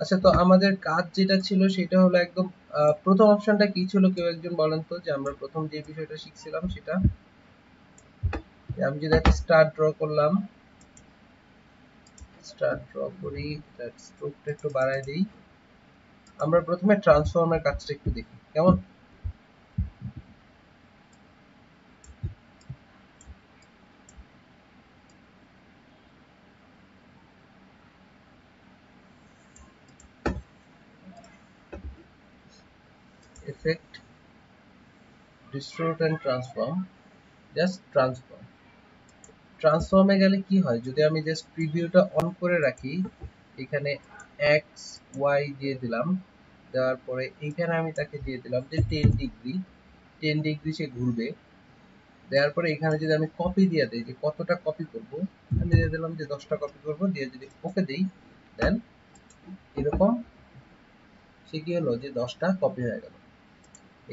আচ্ছা, তো আমাদের কাজ যেটা ছিল সেটা হলো একদম প্রথম অপশনটা কি ছিল, কেউ একজন বলেন তো, যে আমরা প্রথম যে বিষয়টা শিখছিলাম সেটা। আমি যদি একটা স্টার ড্র করলাম, স্টার ড্র করি, তার স্ট্রোকটা একটু বাড়ায় দিই। আমরা প্রথমে ট্রান্সফর্মের কাজটা একটু দেখি কেমন। Effect, distort and transform, just transform. ট্রান্সফর্মে গেলে কি হয়, যদি আমি জাস্ট প্রিভিউটা অন করে রাখি, এখানে এক্স ওয়াই দিয়ে দিলাম, দেওয়ার পরে এইখানে আমি তাকে দিয়ে দিলাম যে 10 ডিগ্রি, 10 ডিগ্রি সে ঘুরবে। দেওয়ার পরে এখানে যদি আমি কপি দিয়ে দিই, যে কতটা কপি করব, আমি দিয়ে দিলাম যে 10টা কপি করব, দিয়ে যদি ওকে দিই, দেন এরকম সে কি হলো, যে 10টা কপি হয়ে গেল।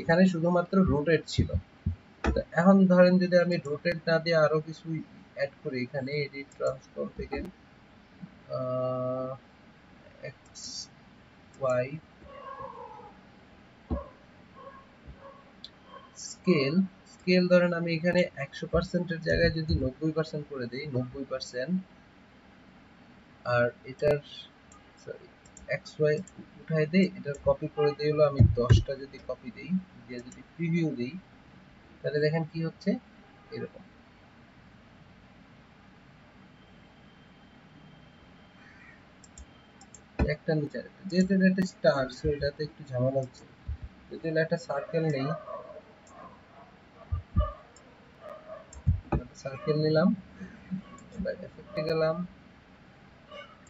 এখানে শুধুমাত্র রোটেট ছিল। তো এখন ধরেন যদি আমি রোটেট না দিয়ে আরো কিছু অ্যাড করি, এখানে এডিট ট্রান্সফর্ম থেকে এক্স ওয়াই স্কেল, স্কেল ধরেন আমি এখানে 100% এর জায়গায় যদি 90% করে দেই, 90%। আর এটার সরি এক্স ওয়াই উঠাই দেই, এটার কপি করে দিই হলো, আমি 10টা যদি কপি দেই, দিয়ে যদি প্রিভিউ দেই, তাহলে দেখেন কি হচ্ছে, এরকম। একটা নিচে আরেকটা, যেহেতু এটা একটা স্টার, সো এটাতে একটু ঝামেলা হচ্ছে। যদি একটা সার্কেল নেই, সার্কেল নিলাম, এবার এফেক্টে গেলাম,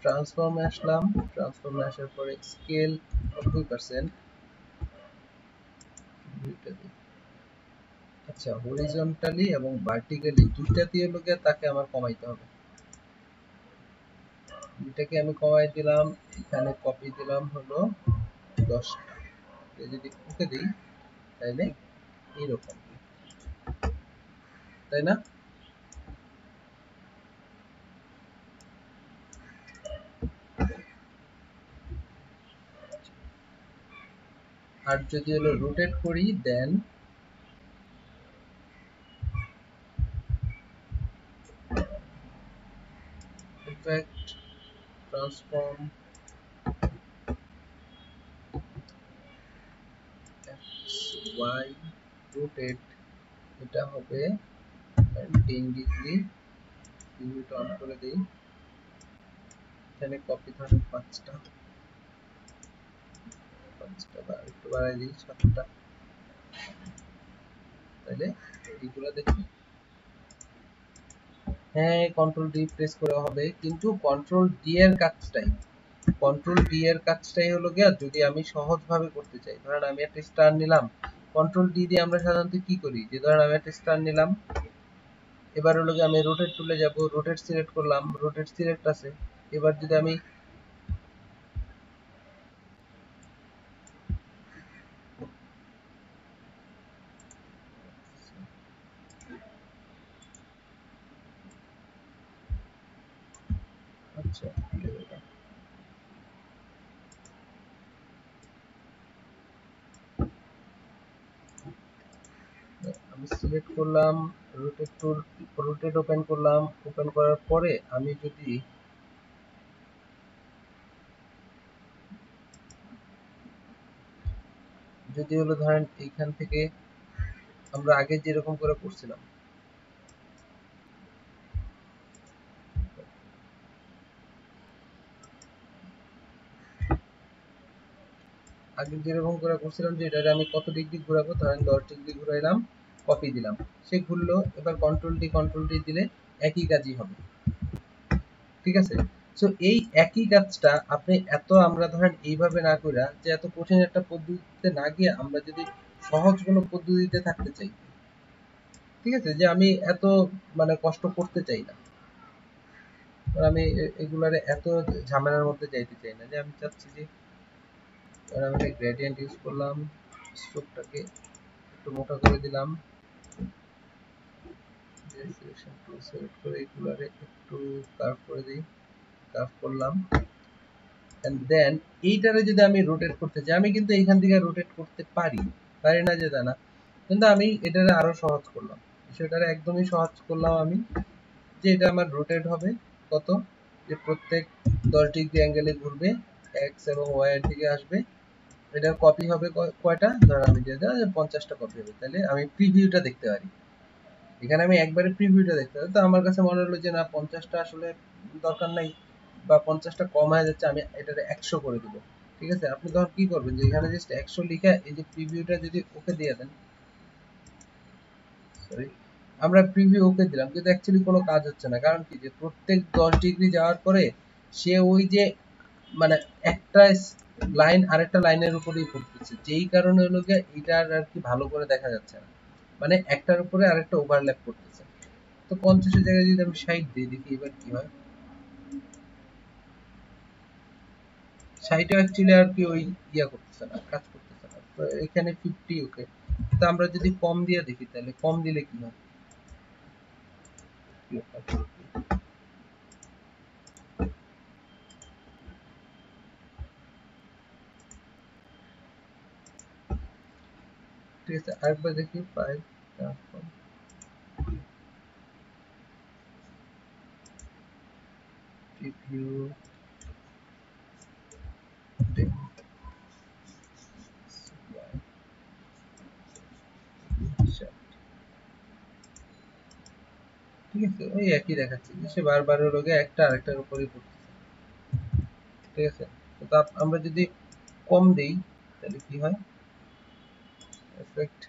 ট্রান্সফর্মে আসলাম, ট্রান্সফর্মে আসার পরে স্কেল 90%, দুইটা দিই। আচ্ছা, হরিজন্টালি এবং ভার্টিক্যালি দুইটাতেই হলো গিয়ে তাকে আমার কমাইতে হবে। দুইটাকে আমি কমাই দিলাম, এখানে কপি দিলাম হলো 10টা, যদি ওকে দিই, তাহলে এইরকম, তাই না? আর যদি হলো রোটেট করি, then effect, transform, X Y, rotate, এটা হবে 10 ডিগ্রি, লিমিট অন করে দেই, এখানে কপি ধরেন 5টা, 5টা বা একটু বাড়াই দিই 7টা, তাহলে এইগুলা দেখি। হ্যাঁ, কন্ট্রোল ডি প্রেস করে হবে, কিন্তু কন্ট্রোল ডি এর কাজটাই, কন্ট্রোল ডি এর কাজটাই হলো গিয়া, যদি আমি সহজ ভাবে করতে চাই, ধরেন আমি একটা স্টার নিলাম, কন্ট্রোল ডি দিয়ে আমরা সাধারণত কি করি, যে ধরেন আমি একটা স্টার নিলাম, এবার হলো গিয়ে আমি রোটেট টুলে যাব, রোটেট সিলেক্ট করলাম, রোটেট সিলেক্ট আছে, এবার যদি আমি আচ্ছা আমি সিলেক্ট করলাম, রোটেট টুল, রোটেট ওপেন করলাম, ওপেন করার পরে আমি যদি হলো ধরেন এইখান থেকে আমরা আগে যেরকম করে করছিলাম, আগে যেরকম করে করছিলাম, যে এটাকে আমি কত ডিগ্রি ঘুরাবো, ধরেন 10 ডিগ্রি ঘুরাইলাম, কপি দিলাম, সে ঘুরলো, এবার কন্ট্রোল ডি দিলে একই কাজই হবে, ঠিক আছে? সো এই একই কাজটা আপনি এত, আমরা ধরেন এইভাবে না কইরা, যে এত কঠিন একটা পদ্ধতিতে না গিয়ে আমরা যদি সহজ কোনো পদ্ধতিতে থাকতে চাই, ঠিক আছে, যে আমি এত মানে কষ্ট করতে চাই না, আমি এগুলারে এত ঝামেলার মধ্যে যাইতে চাই না, যে আমি চাচ্ছি যে আমি একটা গ্রেডিয়েন্ট ইউজ করলাম, স্ট্রোকটাকে একটু মোটা করে দিলাম, সিলেকশন টুল সিলেক্ট করে এগুলারে একটু কার্ভ করে দিই, কার্ভ করলাম, এন্ড দেন এইটারে যদি আমি রোটেট করতে চাই, আমি কিন্তু এইখান থেকে রোটেট করতে পারি, পারি না যে তা না, কিন্তু আমি এটারে আরো সহজ করলাম, বিষয়টারে একদমই সহজ করলাম আমি, যে এটা আমার রোটেট হবে কত, যে প্রত্যেক 10 ডিগ্রি অ্যাঙ্গেলে ঘুরবে, এক্স এবং ওয়াই এর দিকে আসবে, এটার কপি হবে কয়টা, ধর আমি দিয়ে দিলাম 50টা কপি হবে, তাহলে আমি প্রিভিউটা দেখতে পারি, এখানে আমি একবারে প্রিভিউটা দেখতে পারি। তো আমার কাছে মনে হলো যে না 50টা আসলে দরকার নাই, বা 50টা কম হয়ে যাচ্ছে, আমি এটারে 100 করে দিব। ঠিক আছে, আপনি তখন কি করবেন, যে এখানে জাস্ট 100 লিখে এই যে প্রিভিউটা যদি ওকে দিয়ে দেন, সরি, আমরা প্রিভিউ ওকে দিলাম, কিন্তু অ্যাকচুয়ালি কোনো কাজ হচ্ছে না, কারণ কি, যে প্রত্যেক 10 ডিগ্রি যাওয়ার পরে সে ওই যে মানে একটা লাইন আরেকটা লাইনের উপরেই পড়তেছে, যেই কারণে হলো গিয়ে এটা আর কি ভালো করে দেখা যাচ্ছে না, মানে একটার উপরে আরেকটা ওভারল্যাপ করতেছে। তো 50 এর জায়গায় যদি আমি 60 দিই, দেখি এবার কি হয়। 60 অ্যাকচুয়ালি আর কি ওই ইয়া করতেছে না, কাজ করতেছে না, তো এখানে 50 ওকে। তো আমরা যদি কম দিয়ে দেখি, তাহলে কম দিলে কি হয়, ঠিক আছে, আরেকবার দেখি 5 ট্রান্সফর্ম প্রিভিউ 10, ঠিক আছে, ওই একই দেখাচ্ছে, যে সে বারবার হলো গিয়ে একটা আরেকটার উপরেই পড়তেছে। ঠিক আছে, তো আমরা যদি কম দেই, তাহলে কি হয়, এফেক্ট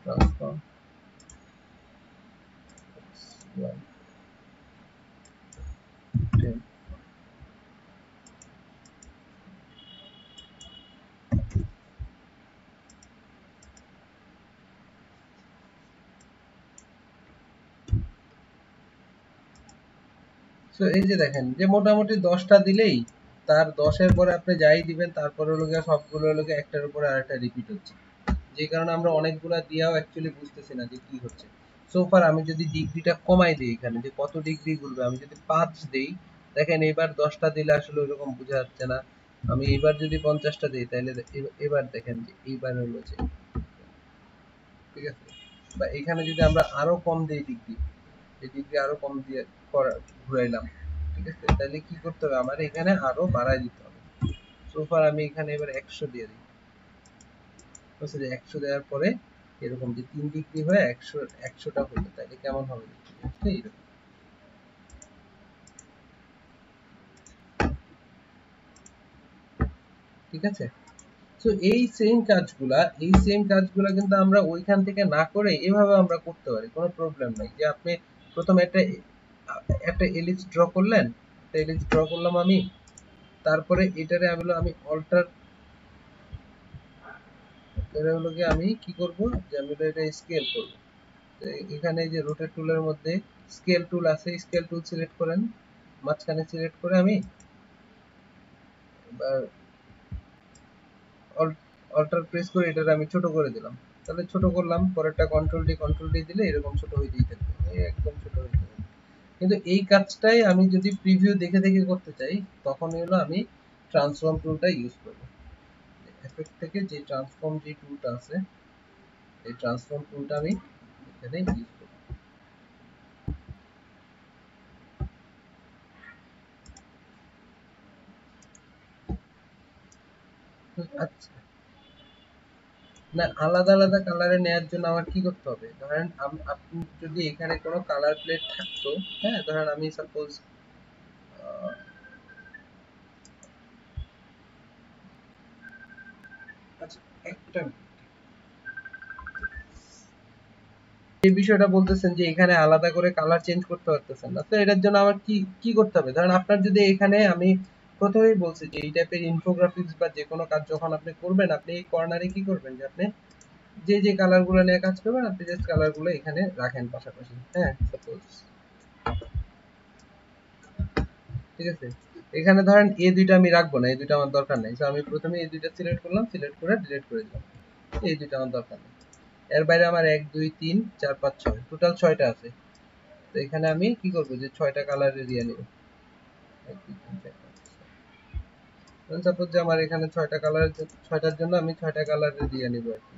ট্রান্সফর্ম y 10, সো এই যে দেখেন, যে মোটামুটি 10টা দিলেই তার 10 এর পরে আপনি যাই দিবেন, তারপরে হলো গিয়ে সবগুলো হলো গিয়ে একটার উপরে আরেকটা রিপিট হচ্ছে, যে কারণে আমরা অনেকগুলা দিয়েও অ্যাকচুয়ালি বুঝতেছি না যে কি হচ্ছে। সো ফার আমি যদি ডিগ্রিটা কমাই দিই, এখানে যে কত ডিগ্রি ঘুরবে, আমি যদি 5 দেই, দেখেন এবার 10টা দিলে আসলে ওইরকম বোঝা যাচ্ছে না। আমি এবার যদি 50টা দিই, তাহলে এবার দেখেন যে এইবার হলো যে, ঠিক আছে, বা এখানে যদি আমরা আরো কম দিই ডিগ্রি, এই ডিগ্রি আরো কম দিয়ে ঘুরাইলাম, ঠিক আছে, তাহলে কি করতে হবে, আমার এখানে আরো বাড়াই দিতে হবে। সো ফার আমি এখানে এবার 100 দিয়ে দিই, বুঝছে, যে 100 দেওয়ার পরে এরকম যে 3 ডিগ্রি হয়ে 100টা হলো, তাহলে কেমন হবে দেখতে, এইরকম। ঠিক আছে, তো এই সেম কাজগুলা কিন্তু আমরা ওইখান থেকে না করে এভাবে আমরা করতে পারি, কোনো প্রবলেম নাই। যে আপনি প্রথমে একটা এলিপস ড্র করলেন, একটা এলিপস ড্র করলাম আমি, তারপরে এটারে আমি অল্টার, এটা হলো কি আমি কি করব, যে আমি এটা স্কেল করব। তো এখানে যে রোটেট টুলের মধ্যে স্কেল টুল আছে, স্কেল টুল সিলেক্ট করেন, মাঝখানে সিলেক্ট করে আমি এবার অল্টার প্রেস করে এটারে আমি ছোট করে দিলাম, তাহলে ছোট করলাম, পরেরটা কন্ট্রোল ডি দিলে এরকম ছোট হইতেই থাকবে, এই একদম ছোট হইতে থাকবে। কিন্তু এই কাজটাই আমি যদি প্রিভিউ দেখে দেখে করতে চাই, তখন হলো আমি ট্রান্সফর্ম টুলটা ইউজ করব। এফেক্ট থেকে যে ট্রান্সফর্ম যে টুলটা আছে, এই ট্রান্সফর্ম টুলটা আমি এখানে ইউজ করব। আচ্ছা, না, আলাদা আলাদা কালারে নেয়ার জন্য আমার কি করতে হবে, ধরেন আপনি যদি এখানে কোনো কালার প্লেট থাকতো, হ্যাঁ, ধরেন আমি সাপোজ আচ্ছা, একটা এই বিষয়টা বলতেছেন যে এখানে আলাদা করে কালার চেঞ্জ করতে পারতেছেন না, তো এটার জন্য আমার কি কি করতে হবে, ধরেন আপনার যদি এখানে আমি প্রথমেই বলছি যে এই টাইপের ইনফোগ্রাফিক্স বা যে কোনো কাজ যখন আপনি করবেন, আপনি এই কর্নারে কি করবেন, যে আপনি যে যে কালার গুলো নিয়ে কাজ করবেন, আপনি জাস্ট কালার গুলো এখানে রাখেন পাশাপাশি, হ্যাঁ, সাপোজ, ঠিক আছে, এখানে ধরেন এই দুইটা আমি রাখবো না, এই দুইটা আমার দরকার নাই, তো আমি প্রথমে এই দুইটা সিলেক্ট করলাম, সিলেক্ট করে ডিলিট করে দিলাম, এই দুইটা আমার দরকার নেই। এর বাইরে আমার 1 2 3 4 5 6 টোটাল 6টা আছে। তো এখানে আমি কি করব, যে 6টা কালার এরিয়া নেব, 1 2 3 4 সাপোজ যে আমার এখানে 6টা কালার, 6টার জন্য আমি 6টা কালারে দিয়ে নিব আর কি।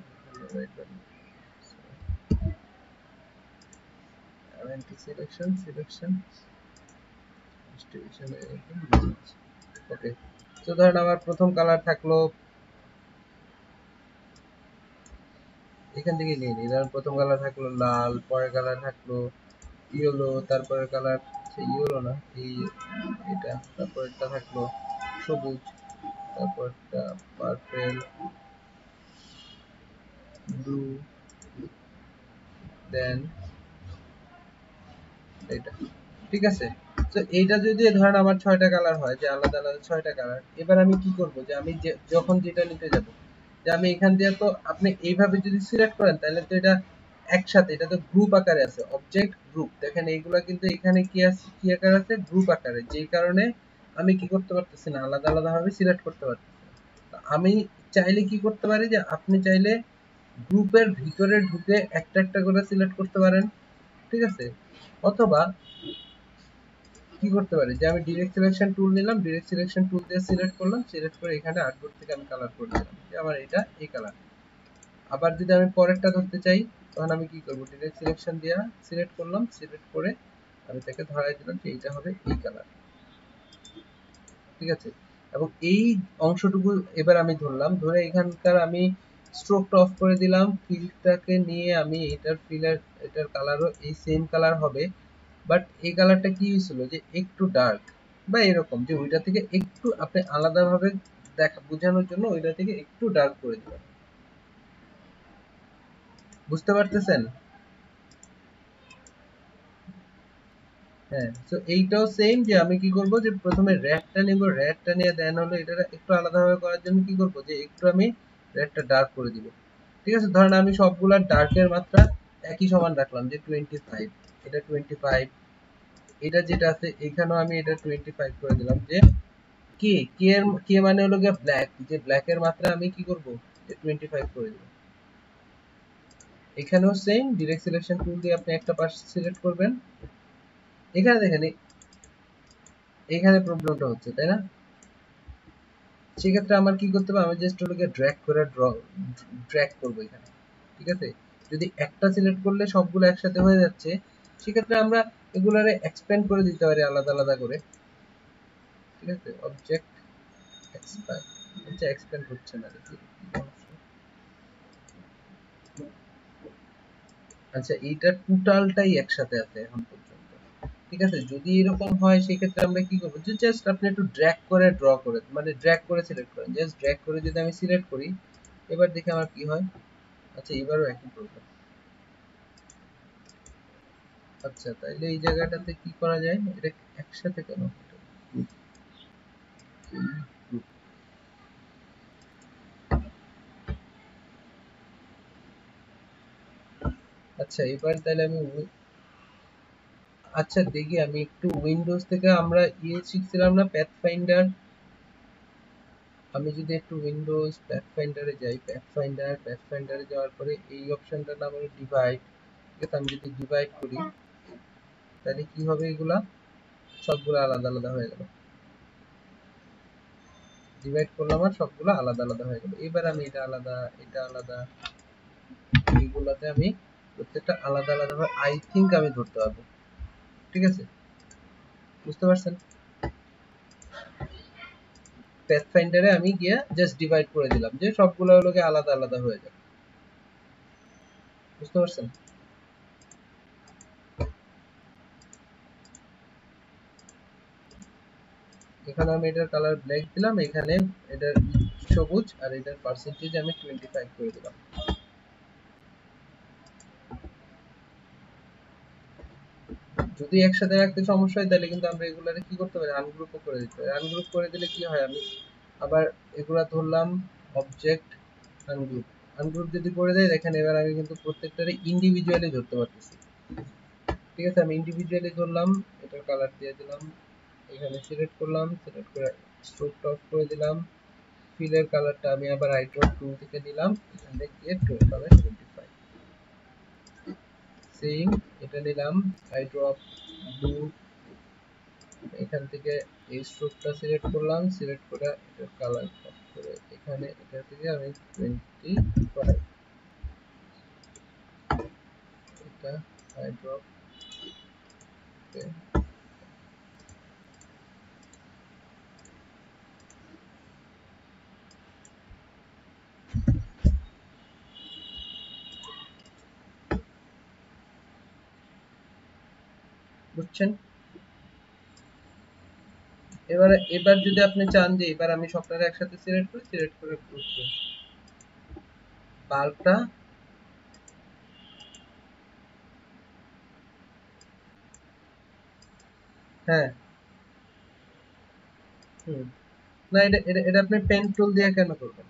অ্যান্টি সিলেকশন সিলেকশন ডিস্ট্রিবিউশন ওকে। তো ধরেন আমার প্রথম কালার থাকলো, এখান থেকে নিয়ে নিই। ধরেন প্রথম কালার থাকলো লাল, পরের কালার থাকলো ইয়েলো, তারপরের কালার ইয়েলো না এই এটা, তারপরেরটা থাকলো সবুজ, তারপরটা পার্পল, ব্লু, দেন এটা। ঠিক আছে, তো এইটা যদি ধরেন আমার 6টা কালার হয়, যে আলাদা আলাদা 6টা কালার, এবার আমি কি করব যে আমি যখন যেটা নিতে যাব, যে আমি এখান দিয়ে, তো আপনি এইভাবে যদি সিলেক্ট করেন তাহলে তো এটা একসাথে, এটা তো গ্রুপ আকারে আছে, অবজেক্ট গ্রুপ। দেখেন এইগুলা কিন্তু এখানে কি আছে, কি আকারে আছে, গ্রুপ আকারে, যেই কারণে আমি কি করতে পারতেছি না, আলাদা আলাদা ভাবে সিলেক্ট করতে পারতেছি না। আমি চাইলে কি করতে পারি, যে আপনি চাইলে গ্রুপের ভিতরে ঢুকে একটা একটা করে সিলেক্ট করতে পারেন। ঠিক আছে, অথবা কি করতে পারি, যে আমি ডিরেক্ট সিলেকশন টুল নিলাম, ডিরেক্ট সিলেকশন টুল দিয়ে সিলেক্ট করলাম, সিলেক্ট করে এখানে আর্টবোর্ড থেকে আমি কালার করে দিলাম যে আমার এটা এই কালার। আবার যদি আমি পরেরটা ধরতে চাই, তখন আমি কি করব, ডিরেক্ট সিলেকশন দিয়ে সিলেক্ট করলাম, সিলেক্ট করে আমি তাকে ধরাই দিলাম যে এটা হবে এই কালার। ঠিক আছে, এবং এই অংশটুকু এবার আমি ধরলাম, ধরে এখানকার আমি স্ট্রোকটা অফ করে দিলাম, ফিলটাকে নিয়ে আমি এটার ফিলের, এটার কালারও এই সেম কালার হবে, বাট এই কালারটা কি হয়েছিল, যে একটু ডার্ক বা এরকম, যে ওইটা থেকে একটু আপনি আলাদাভাবে দেখা বোঝানোর জন্য ওইটা থেকে একটু ডার্ক করে দিবেন। বুঝতে পারতেছেন? হ্যাঁ, তো এইটাও সেম, যে আমি কি করব, যে প্রথমে রেডটা নিব, রেডটা নিয়ে দেন হলো এটা একটু আলাদাভাবে করার জন্য কি করব, যে একটু আমি রেডটা ডার্ক করে দিব। ঠিক আছে, ধরেন আমি সবগুলা ডার্কের মাত্রা একই সমান রাখলাম, যে 25, এটা 25, এটা যেটা আছে এখানেও আমি এটা 25 করে দিলাম, যে কে কে এর কে মানে হলো গিয়ে ব্ল্যাক, যে ব্ল্যাক এর মাত্রা আমি কি করব, 25 করে দিব। এখানেও সেম, ডিরেক্ট সিলেকশন টুল দিয়ে আপনি একটা পাশ সিলেক্ট করবেন। এখানে দেখেন এখানে প্রবলেমটা হচ্ছে, তাই না? সেক্ষেত্রে আমার কি করতে হবে, আমি জাস্ট ওটাকে ড্র্যাগ করে ড্র্যাগ করব এখানে। ঠিক আছে, যদি একটা সিলেক্ট করলে সবগুলো একসাথে হয়ে যাচ্ছে, সেক্ষেত্রে আমরা এগুলারে এক্সপ্যান্ড করে দিতে পারি আলাদা আলাদা করে। ঠিক আছে, অবজেক্ট এক্সপ্যান্ড, আচ্ছা এক্সপ্যান্ড হচ্ছে না দেখি। আচ্ছা, এইটা টোটালটাই একসাথে আছে এখন পর্যন্ত। ঠিক আছে, যদি এরকম হয় সেক্ষেত্রে আমরা কি করবো, যে জাস্ট আপনি একটু ড্র্যাগ করে ড্র করে, মানে ড্র্যাগ করে সিলেক্ট করেন, জাস্ট ড্র্যাগ করে যদি আমি সিলেক্ট করি, এবার দেখি আমার কি হয়। আচ্ছা, এবারও একই প্রবলেম। আচ্ছা, তাইলে এই জায়গাটাতে কি করা যায়, এটা একসাথে কেন, আচ্ছা এবার তাহলে আমি আচ্ছা দেখি, আমি একটু উইন্ডোজ থেকে আমরা শিখছিলাম না প্যাথ ফাইন্ডার, আমি যদি একটু উইন্ডোজ প্যাথ ফাইন্ডারে যাই, প্যাথ ফাইন্ডারে যাওয়ার পরে এই অপশনটার নাম হলো ডিভাইড। ঠিক আছে, আমি যদি ডিভাইড করি তাহলে কি হবে, এগুলা সবগুলো আলাদা আলাদা হয়ে গেল। ডিভাইড করলাম আর সবগুলো আলাদা আলাদা হয়ে গেল। এবার আমি এটা আলাদা, এটা আলাদা, এইগুলাতে আমি প্রত্যেকটা আলাদা আলাদা ভাবে আই থিংক আমি ধরতে পারবো। ঠিক আছে, বুঝতে পারছেন? প্যাথ ফাইন্ডারে আমি গিয়ে জাস্ট ডিভাইড করে দিলাম, যে সবগুলো হলো আলাদা আলাদা হয়ে যাবে। বুঝতে পারছেন? এখানে আমি এটার কালার ব্ল্যাক দিলাম, এখানে এটার সবুজ, আর এটার পার্সেন্টেজ আমি 25 করে দিলাম। যদি একসাথে রাখতে সমস্যা হয় তাহলে কিন্তু আমরা এগুলারে কি করতে পারি, আনগ্রুপও করে দিতে পারি। আনগ্রুপ করে দিলে কি হয়, আমি আবার এগুলা ধরলাম অবজেক্ট আনগ্রুপ, আনগ্রুপ যদি করে দেয়, দেখেন এবার আমি কিন্তু প্রত্যেকটারে ইন্ডিভিজুয়ালি ধরতে পারতেছি। ঠিক আছে, আমি ইন্ডিভিজুয়ালি ধরলাম, এটার কালার দিয়ে দিলাম, এখানে সিলেক্ট করলাম, সিলেক্ট করে স্ট্রোকটা অফ করে দিলাম, ফিলের কালারটা আমি আবার আই ড্রপ টুল থেকে নিলাম, এখানে গিয়ে টোন কালার 25, সেম এটা নিলাম, আই ড্রপ ব্লু, এখান থেকে এই স্ট্রোকটা সিলেক্ট করলাম, সিলেক্ট করে এটার কালার করে এখানে এটা থেকে আমি 25 এটা হাই ড্রপ বুঝছেন? এবার যদি আপনি চান যে এবার আমি সবটারে একসাথে সিলেক্ট করি, সিলেক্ট করে বাল্বটা হ্যাঁ হুম না এটা আপনি পেন টুল দিয়ে কেন করবেন?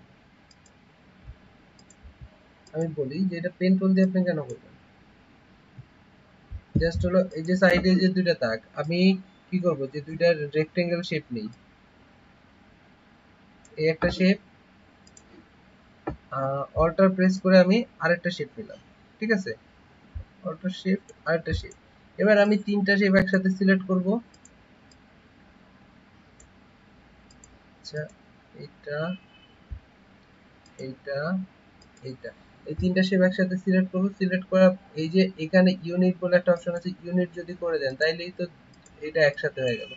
আমি বলি যে এটা পেন টুল দিয়ে আপনি কেন করবেন? জাস্ট হলো এই যে সাইডে যে দুইটা দাগ, আমি কি করব যে দুইটা রেক্টেঙ্গেল শেপ নেই, এই একটা শেপ অল্টার প্রেস করে আমি আরেকটা শেপ নিলাম, ঠিক আছে? অল্টার শেপ আরেকটা শেপ, এবার আমি তিনটা শেপ একসাথে সিলেক্ট করব। আচ্ছা এইটা এইটা এইটা এই তিনটা শেপ একসাথে সিলেক্ট করব, সিলেক্ট করা এই যে এখানে ইউনিট বলে একটা অপশন আছে, ইউনিট যদি করে দেন তাইলেই তো এটা একসাথে হয়ে গেল।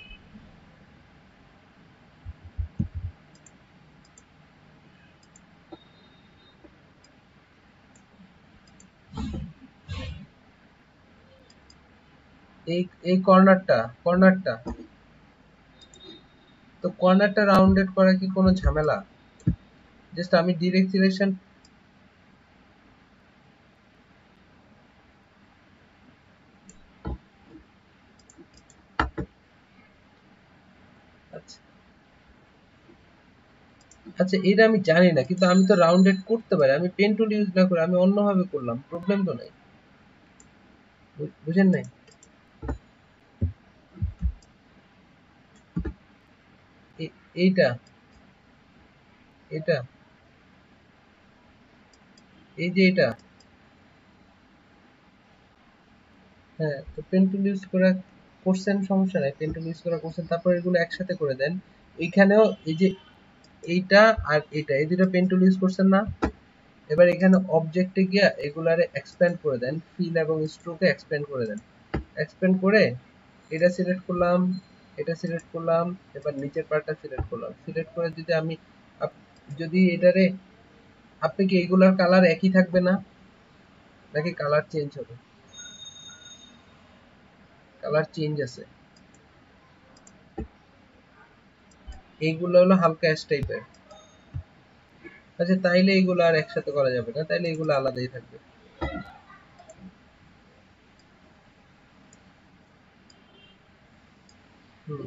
এই এই কর্নারটা তো কর্নারটা রাউন্ডেড করা কি কোনো ঝামেলা? জাস্ট আমি ডিরেক্ট সিলেকশন। আচ্ছা আচ্ছা এটা আমি জানি না, কিন্তু আমি তো রাউন্ডেড করতে পারি, আমি পেন টুল ইউজ না করে আমি অন্যভাবে করলাম, প্রবলেম তো নাই। বুঝেন নাই? এইটা এটা এই যে এটা হ্যাঁ, তো পেন টুল ইউজ করা করছেন, সমস্যা নাই, পেন টুল ইউজ করা করছেন, তারপর এগুলো একসাথে করে দেন। এইখানেও এই যে এইটা আর এটা এই দুটো পেন টুল ইউজ করছেন না? এবার এখানে অবজেক্টে গিয়া এগুলারে এক্সপ্যান্ড করে দেন, ফিল এবং স্ট্রোকে এক্সপ্যান্ড করে দেন। এক্সপ্যান্ড করে এটা সিলেক্ট করলাম, এটা সিলেক্ট করলাম, এবার নিচের পার্টটা সিলেক্ট করলাম, সিলেক্ট করে যদি আমি যদি এটারে আপনি কি এগুলার কালার একই থাকবে না নাকি কালার চেঞ্জ হবে? কালার চেঞ্জ আছে, এইগুলো হলো হালকা অ্যাশ টাইপের। আচ্ছা তাইলে এগুলো আর একসাথে করা যাবে না, তাইলে এগুলো আলাদাই থাকবে। হুম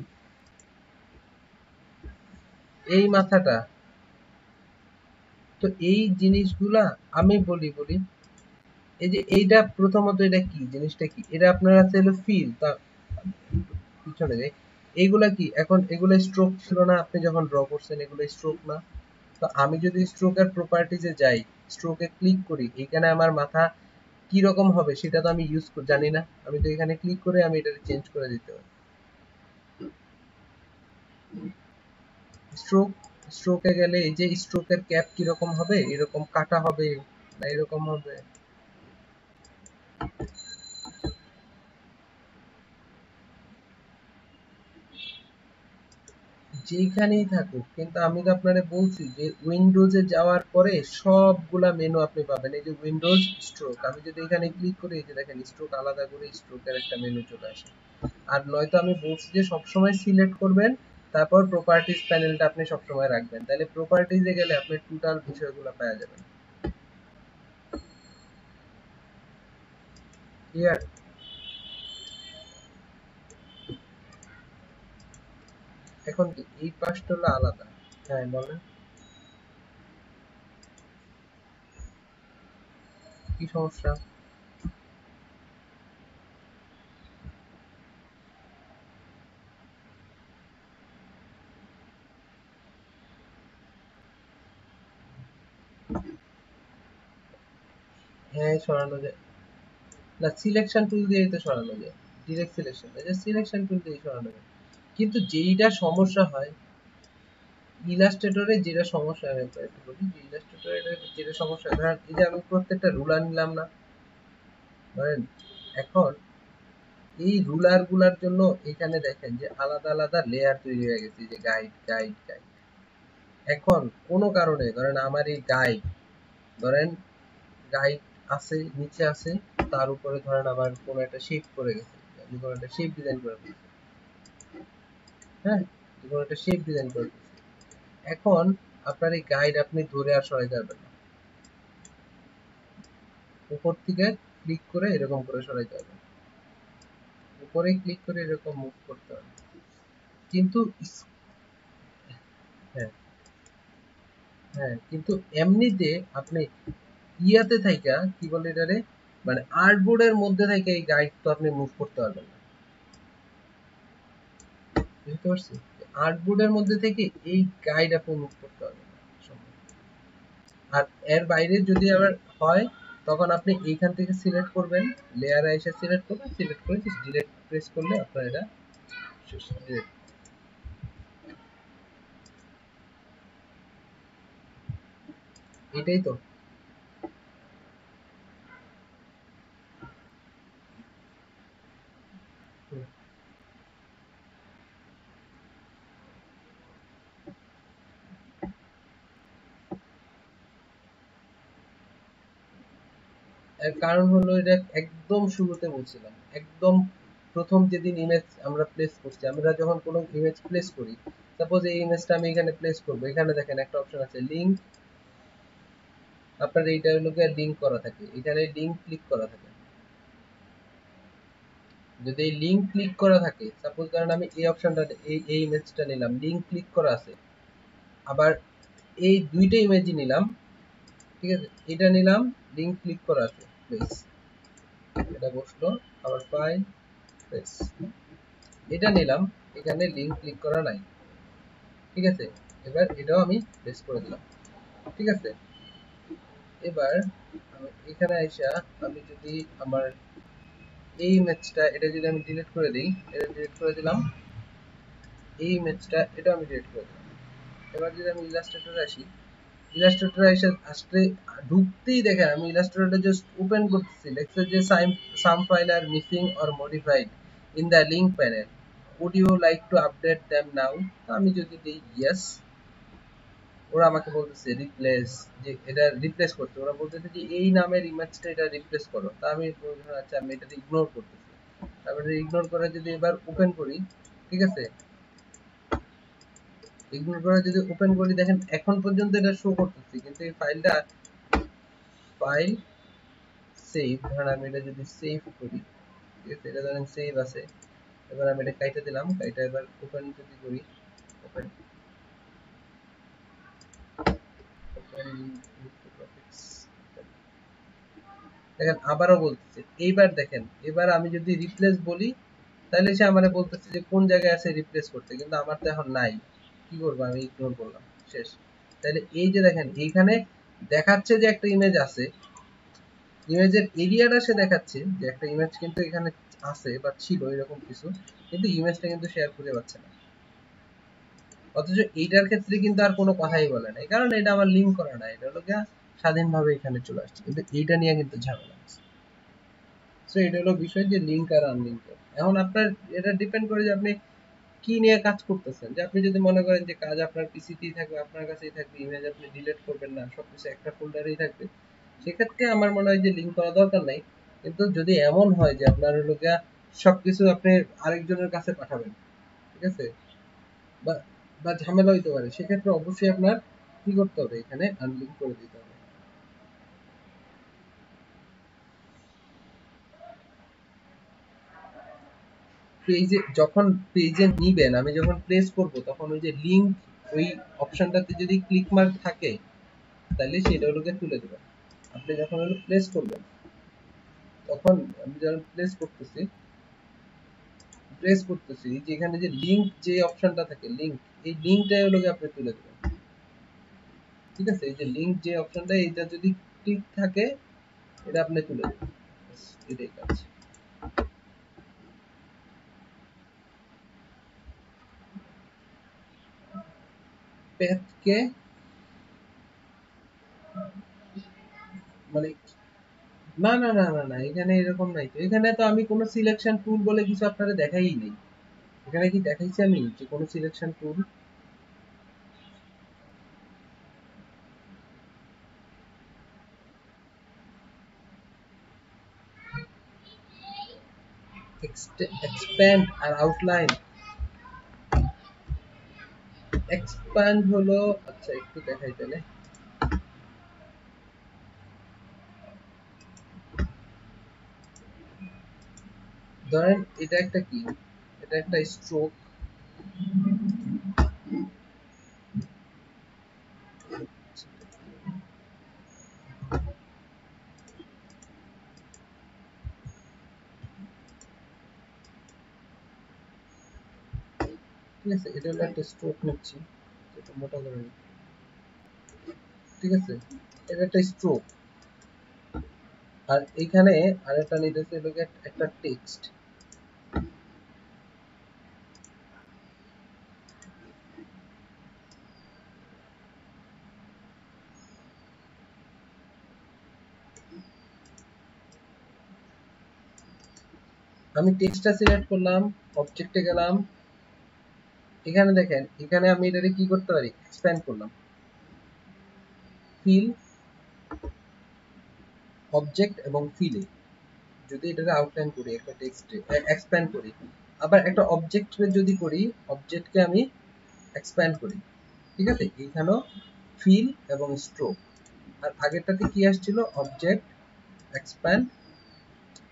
এই মাথাটা, তো এই জিনিসগুলা আমি বলি এই যে এইটা প্রথমত এটা কি জিনিসটা, কি এটা আপনার আছে হলো ফিল তা পিছনে যাই, এইগুলা কি এখন এগুলো স্ট্রোক ছিল না আপনি যখন ড্র করছেন, এগুলো স্ট্রোক না? তো আমি যদি স্ট্রোকের প্রপার্টিজে যাই, স্ট্রোকে ক্লিক করি, এখানে আমার মাথা কি রকম হবে সেটা তো আমি ইউজ জানি না, আমি তো এখানে ক্লিক করে আমি এটা চেঞ্জ করে দিতে পারি। স্ট্রোক স্ট্রোকে গেলে এই যে স্ট্রোকের ক্যাপ কি রকম হবে, এরকম কাটা হবে না এরকম হবে? যেখানেই থাকুক, কিন্তু আমি তো আপনারে বলছি যে উইন্ডোজে যাওয়ার পরে সবগুলা মেনু আপনি পাবেন, এই যে উইন্ডোজ স্ট্রোক, আমি যদি এখানে ক্লিক করি এই যে দেখেন স্ট্রোক আলাদা করে স্ট্রোকের একটা মেনু চলে আসে। আর নয়তো আমি বলছি যে সবসময় সিলেক্ট করবেন, তারপর প্রপার্টিজ প্যানেলটা আপনি সবসময় রাখবেন, তাহলে প্রপার্টিজে গেলে আপনি টোটাল বিষয়গুলো পাওয়া যাবেন। ক্লিয়ার? এখন কি এই পাশটা হলো আলাদা। হ্যাঁ বলেন, কি সমস্যা? হ্যাঁ সরানো যায়, না সিলেকশন টুল দিয়েই তো সরানো যায়, ডিরেক্ট সিলেকশন না, জাস্ট সিলেকশন টুল দিয়েই সরানো যায়। কিন্তু যেইটা সমস্যা হয় ইলাস্ট্রেটরে, যেটা সমস্যা হয় একটু বলি, যে ইলাস্ট্রেটরে যেটা সমস্যা হয়, ধরেন এই যে আমি প্রত্যেকটা রুলার নিলাম না, ধরেন এখন এই রুলার গুলার জন্য এখানে দেখেন যে আলাদা আলাদা লেয়ার তৈরি হয়ে গেছে, যে গাইড গাইড গাইড। এখন কোনো কারণে ধরেন আমার এই গাইড, ধরেন গাইড আছে নিচে আছে, তার উপরে ধরেন আবার কোনো একটা শেপ করে গেছে, আমি কোনো একটা শেপ ডিজাইন করে ফেলছি, হ্যাঁ, কোনো একটা শেপ ডিজাইন করে ফেলছি। এখন আপনার এই গাইড আপনি ধরে আর সরাইতে পারবেন না, উপর থেকে ক্লিক করে এরকম করে সরাইতে হবে, উপরে ক্লিক করে এরকম মুভ করতে হবে। কিন্তু হ্যাঁ, হ্যাঁ, কিন্তু এমনিতে আপনি ইয়াতে থাইকা কি বলে এটারে, মানে আর্টবোর্ডের মধ্যে থেকে এই গাইড তো আপনি মুভ করতে পারবেন না, বুঝতে পারছি? আর্টবোর্ডের মধ্যে থেকে এই গাইড আপনি মুভ করতে পারবেন না সম্ভব। আর এর বাইরে যদি আবার হয়, তখন আপনি এইখান থেকে সিলেক্ট করবেন, লেয়ারে এসে সিলেক্ট করবেন, সিলেক্ট করে জাস্ট ডিলিট প্রেস করলে আপনার এটা শেষ। ডিলিট। এটাই তো। হুম। এর কারণ হলো এটা একদম শুরুতে বলছিলাম, একদম প্রথম যেদিন ইমেজ আমরা প্লেস করছি, আমরা যখন কোনো ইমেজ প্লেস করি, সাপোজ এই ইমেজটা আমি এখানে প্লেস করব, এখানে দেখেন একটা অপশন আছে লিংক, আপনার এইটা হলো লিংক করা থাকে, এখানে লিংক ক্লিক করা থাকে। যদি এই লিংক ক্লিক করা থাকে, সাপোজ ধরেন আমি এই অপশনটা, এই ইমেজটা নিলাম, লিংক ক্লিক করা আছে, আবার এই দুইটা ইমেজই নিলাম, ঠিক আছে, এটা নিলাম, লিংক ক্লিক করা আছে, বেশ, এটা বসলো, আবার ফাইল, বেশ, এটা নিলাম, এখানে লিংক ক্লিক করা নাই, ঠিক আছে, এবার এটাও আমি পেস্ট করে দিলাম, ঠিক আছে। এবার এখানে আইসা আমি যদি আমার এই ইমেজটা, এটা যদি আমি ডিলিট করে দিই, এটা ডিলিট করে দিলাম, এই ইমেজটা এটা আমি ডিলিট করে দিলাম। এবার যদি আমি ইলাস্ট্রেটরে আসি, ইলাস্ট্রেটরে এসে আসলে ঢুকতেই দেখেন আমি ইলাস্ট্রেটরটা জাস্ট ওপেন করতেছি, লেখছে যে some file are missing or modified in the link panel, would you like to update them now? আমি যদি দিই ইয়েস, ওরা আমাকে বলতেছে রিপ্লেস, যে এটা রিপ্লেস করতে, ওরা বলতেছে যে এই নামের ইমেজটা এটা রিপ্লেস করো, তা আমি বললাম আচ্ছা আমি এটা ইগনোর করতেছি। তারপরে ইগনোর করে যদি এবার ওপেন করি, ঠিক আছে, ইগনোর করে যদি ওপেন করি, দেখেন এখন পর্যন্ত এটা শো করতেছে, কিন্তু এই ফাইলটা, ফাইল সেভ, ধরেন আমি এটা যদি সেভ করি, ঠিক আছে, এটা ধরেন সেভ আছে, এবার আমি এটা কাইটা দিলাম, কাইটা এবার ওপেন যদি করি, ওপেন, ওপেন গ্রাফিক্স, দেখেন আবারও বলতেছে, এইবার দেখেন, এবার আমি যদি রিপ্লেস বলি, তাহলে সে আমারে বলতেছে যে কোন জায়গায় আছে রিপ্লেস করতে, কিন্তু আমার তো এখন নাই, কি করবো, আমি ইগনোর করলাম, শেষ। তাহলে এই যে দেখেন এইখানে দেখাচ্ছে যে একটা ইমেজ আছে, ইমেজের এরিয়াটা সে দেখাচ্ছে যে একটা ইমেজ কিন্তু এখানে আছে বা ছিল এরকম কিছু, কিন্তু ইমেজটা কিন্তু শেয়ার করে পাচ্ছে না। অথচ এইটার ক্ষেত্রে কিন্তু আর কোনো কথাই বলে না, কারণ এটা আমার লিঙ্ক করা না, এটা হলো গিয়া স্বাধীনভাবে এখানে চলে আসছে, কিন্তু এইটা নিয়ে কিন্তু ঝামেলা আছে। সো এটা হলো বিষয় যে লিঙ্ক আর আনলিঙ্ক। এখন আপনার এটা ডিপেন্ড করে যে আপনি কি নিয়ে কাজ করতেছেন, যে আপনি যদি মনে করেন যে কাজ আপনার পিসিতেই থাকবে, আপনার কাছেই থাকবে, ইমেজ আপনি ডিলিট করবেন না, সবকিছু একটা ফোল্ডারেই থাকবে, সেক্ষেত্রে আমার মনে হয় যে লিঙ্ক করা দরকার নাই। কিন্তু যদি এমন হয় যে আপনার হলো গিয়া সবকিছু আপনি আরেকজনের কাছে পাঠাবেন, ঠিক আছে, বা বা ঝামেলা হইতে পারে, সেক্ষেত্রে অবশ্যই আপনার কি করতে হবে, এখানে আনলিঙ্ক করে দিতে হবে। পেজে যখন পেজে নিবেন, আমি যখন প্লেস করব, তখন ওই যে লিংক, ওই অপশনটাতে যদি ক্লিক মার্ক থাকে, তাহলে সেটা হলো তুলে দেবেন। আপনি যখন হলো প্লেস করবেন, তখন আমি যখন প্লেস করতেছি, যে এখানে যে লিংক, যে অপশনটা থাকে লিংক, এই লিংকটাই হলো আপনি তুলে দেবেন, ঠিক আছে, এই যে লিংক যে অপশনটা, এটা যদি ক্লিক থাকে, এটা আপনি তুলে দেবেন, ব্যাস, এটাই কাজ। প্যাথকে মানে না না না না না, এখানে এরকম নাই তো। এখানে তো আমি কোনো সিলেকশন টুল বলে কিছু আপনারা দেখাই নেই। এখানে কি দেখাইছি আমি যে কোনো সিলেকশন টুল? এক্সপ্যান্ড আর আউটলাইন। এক্সপ্যান্ড হলো, আচ্ছা একটু দেখাই তাহলে। ধরেন এটা একটা কি, এটা একটা স্ট্রোক। ঠিক আছে, এটা হলো একটা স্ট্রোক নিচ্ছি, এটা মোটা করে নিই। ঠিক আছে, এটা একটা স্ট্রোক। আর এখানে আরেকটা নিতেছে হলো একটা টেক্সট। আমি টেক্সটটা সিলেক্ট করলাম, অবজেক্টে গেলাম, এখানে দেখেন, এখানে আমি এটাকে কি করতে পারি, এক্সপ্যান্ড করলাম। ফিল, অবজেক্ট এবং ফিলে যদি এটাকে আউটলাইন করি, একটা টেক্সটে এক্সপ্যান্ড করি, আবার একটা অবজেক্টে যদি করি, অবজেক্টকে আমি এক্সপ্যান্ড করি। ঠিক আছে, এইখানেও ফিল এবং স্ট্রোক। আর আগেরটাতে কি আসছিল, অবজেক্ট, এক্সপ্যান্ড,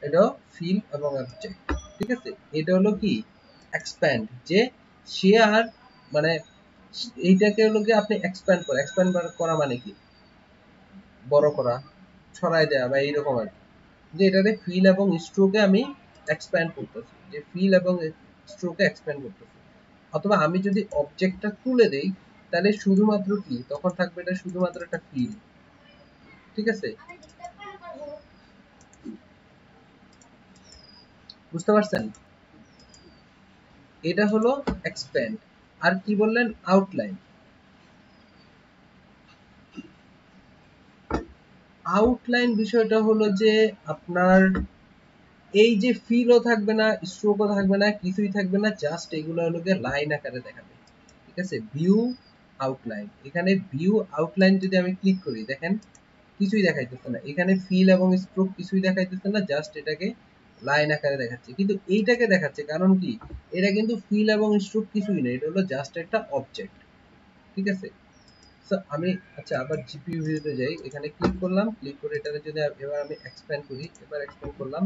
এটাও ফিল এবং অবজেক্ট। ঠিক আছে, এটা হলো কি এক্সপ্যান্ড, যে সে আর মানে এইটাকে হলো কি আপনি এক্সপ্যান্ড করা, এক্সপ্যান্ড করা মানে কি, বড় করা, ছড়াই দেওয়া বা এইরকম আর কি। যে এটাতে ফিল এবং স্ট্রোকে আমি এক্সপ্যান্ড করতেছি, যে ফিল এবং স্ট্রোকে এক্সপ্যান্ড করতেছি। অথবা আমি যদি অবজেক্টটা তুলে দেই, তাহলে শুধুমাত্র কি তখন থাকবে, এটা শুধুমাত্র একটা ফিল। ঠিক আছে, বুঝতে পারছেন? এটা হলো এক্সপ্যান্ড। আর কি বললেন, আউটলাইন। আউটলাইন বিষয়টা হলো যে আপনার এই যে ফিলও থাকবে না, স্ট্রোকও থাকবে না, কিছুই থাকবে না, জাস্ট এগুলো হলো গিয়ে লাইন আকারে দেখাবে। ঠিক আছে, ভিউ আউটলাইন। এখানে ভিউ আউটলাইন যদি আমি ক্লিক করি, দেখেন কিছুই দেখাইতেছে না, এখানে ফিল এবং স্ট্রোক কিছুই দেখাইতেছে না, জাস্ট এটাকে লাইন আকারে দেখাচ্ছে। কিন্তু এইটাকে দেখাচ্ছে, কারণ কি, এটা কিন্তু ফিল এবং স্ট্রোক কিছুই না, এটা হলো জাস্ট একটা অবজেক্ট। ঠিক আছে, সো আমি, আচ্ছা আবার জিপিইউ ভিউতে যাই, এখানে ক্লিক করলাম, ক্লিক করে এটাকে যদি এবার আমি এক্সপ্যান্ড করি, এবার এক্সপ্যান্ড করলাম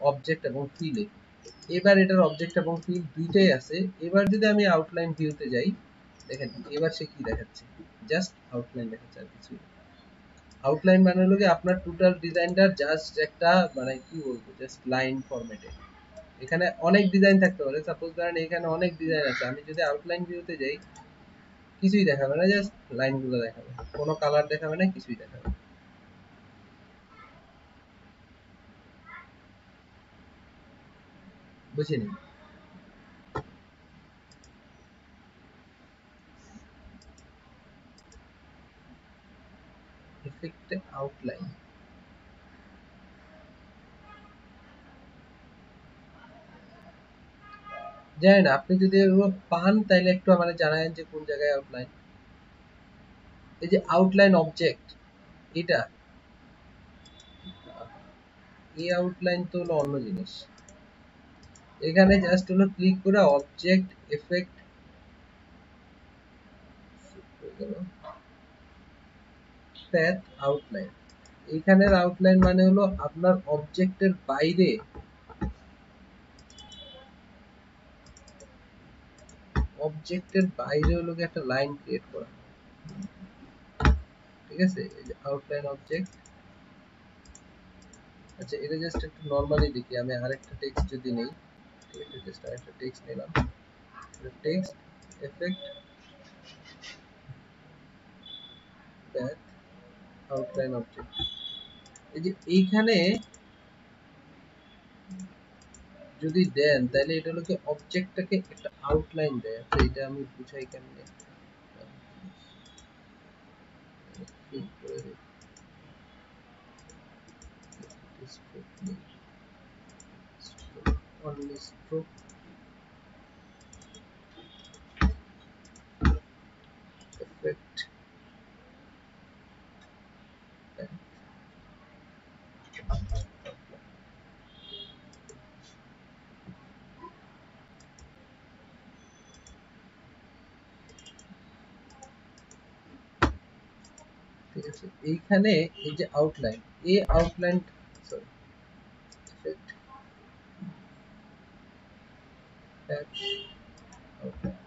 অবজেক্ট এবং ফিলে, এবার এটার অবজেক্ট এবং ফিল দুইটাই আছে। এবার যদি আমি আউটলাইন ভিউতে যাই, দেখেন এবার সে কি দেখাচ্ছে, জাস্ট আউটলাইন দেখাচ্ছে, আর কিছুই না। আউটলাইন মানে হলো কি আপনার টোটাল ডিজাইনটা জাস্ট একটা মানে কি বলবো, জাস্ট লাইন ফরম্যাটে। এখানে অনেক ডিজাইন থাকতে পারে, সাপোজ ধরেন এখানে অনেক ডিজাইন আছে, আমি যদি আউটলাইন ভিউতে যাই, কিছুই দেখাবে না, জাস্ট লাইনগুলো দেখাবে, কোনো কালার দেখাবে না, কিছুই দেখাবে না। বুঝিনি। এফেক্টে আউটলাইন, জানি না, আপনি যদি এগুলো পান তাইলে একটু আমাদের জানাবেন যে কোন জায়গায় আউটলাইন। এই যে আউটলাইন অবজেক্ট, এটা এই আউটলাইন তো হলো অন্য জিনিস। এখানে জাস্ট হলো ক্লিক করে অবজেক্ট, এফেক্ট, প্যাথ, আউটলাইন। এখানের আউটলাইন মানে হলো আপনার অবজেক্টের বাইরে, অবজেক্টের বাইরে হলো কি একটা লাইন ক্রিয়েট করা। ঠিক আছে, এই যে আউটলাইন অবজেক্ট। আচ্ছা এটা জাস্ট একটু নরমালি দেখি, আমি আরেকটা টেক্সট যদি নেই, ঠিক আছে, জাস্ট আরেকটা টেক্সট নিলাম, text, effect, path, outline object. এই যে এইখানে যদি দেন, তাহলে এটা হলো কি অবজেক্টটাকে একটা আউটলাইন দেয়। আচ্ছা এটা আমি বুঝাই কেমনে, only stroke effect ঠিক আছে এইখানে এই যে আউটলাইন এই আউটলাইন সরি effect outline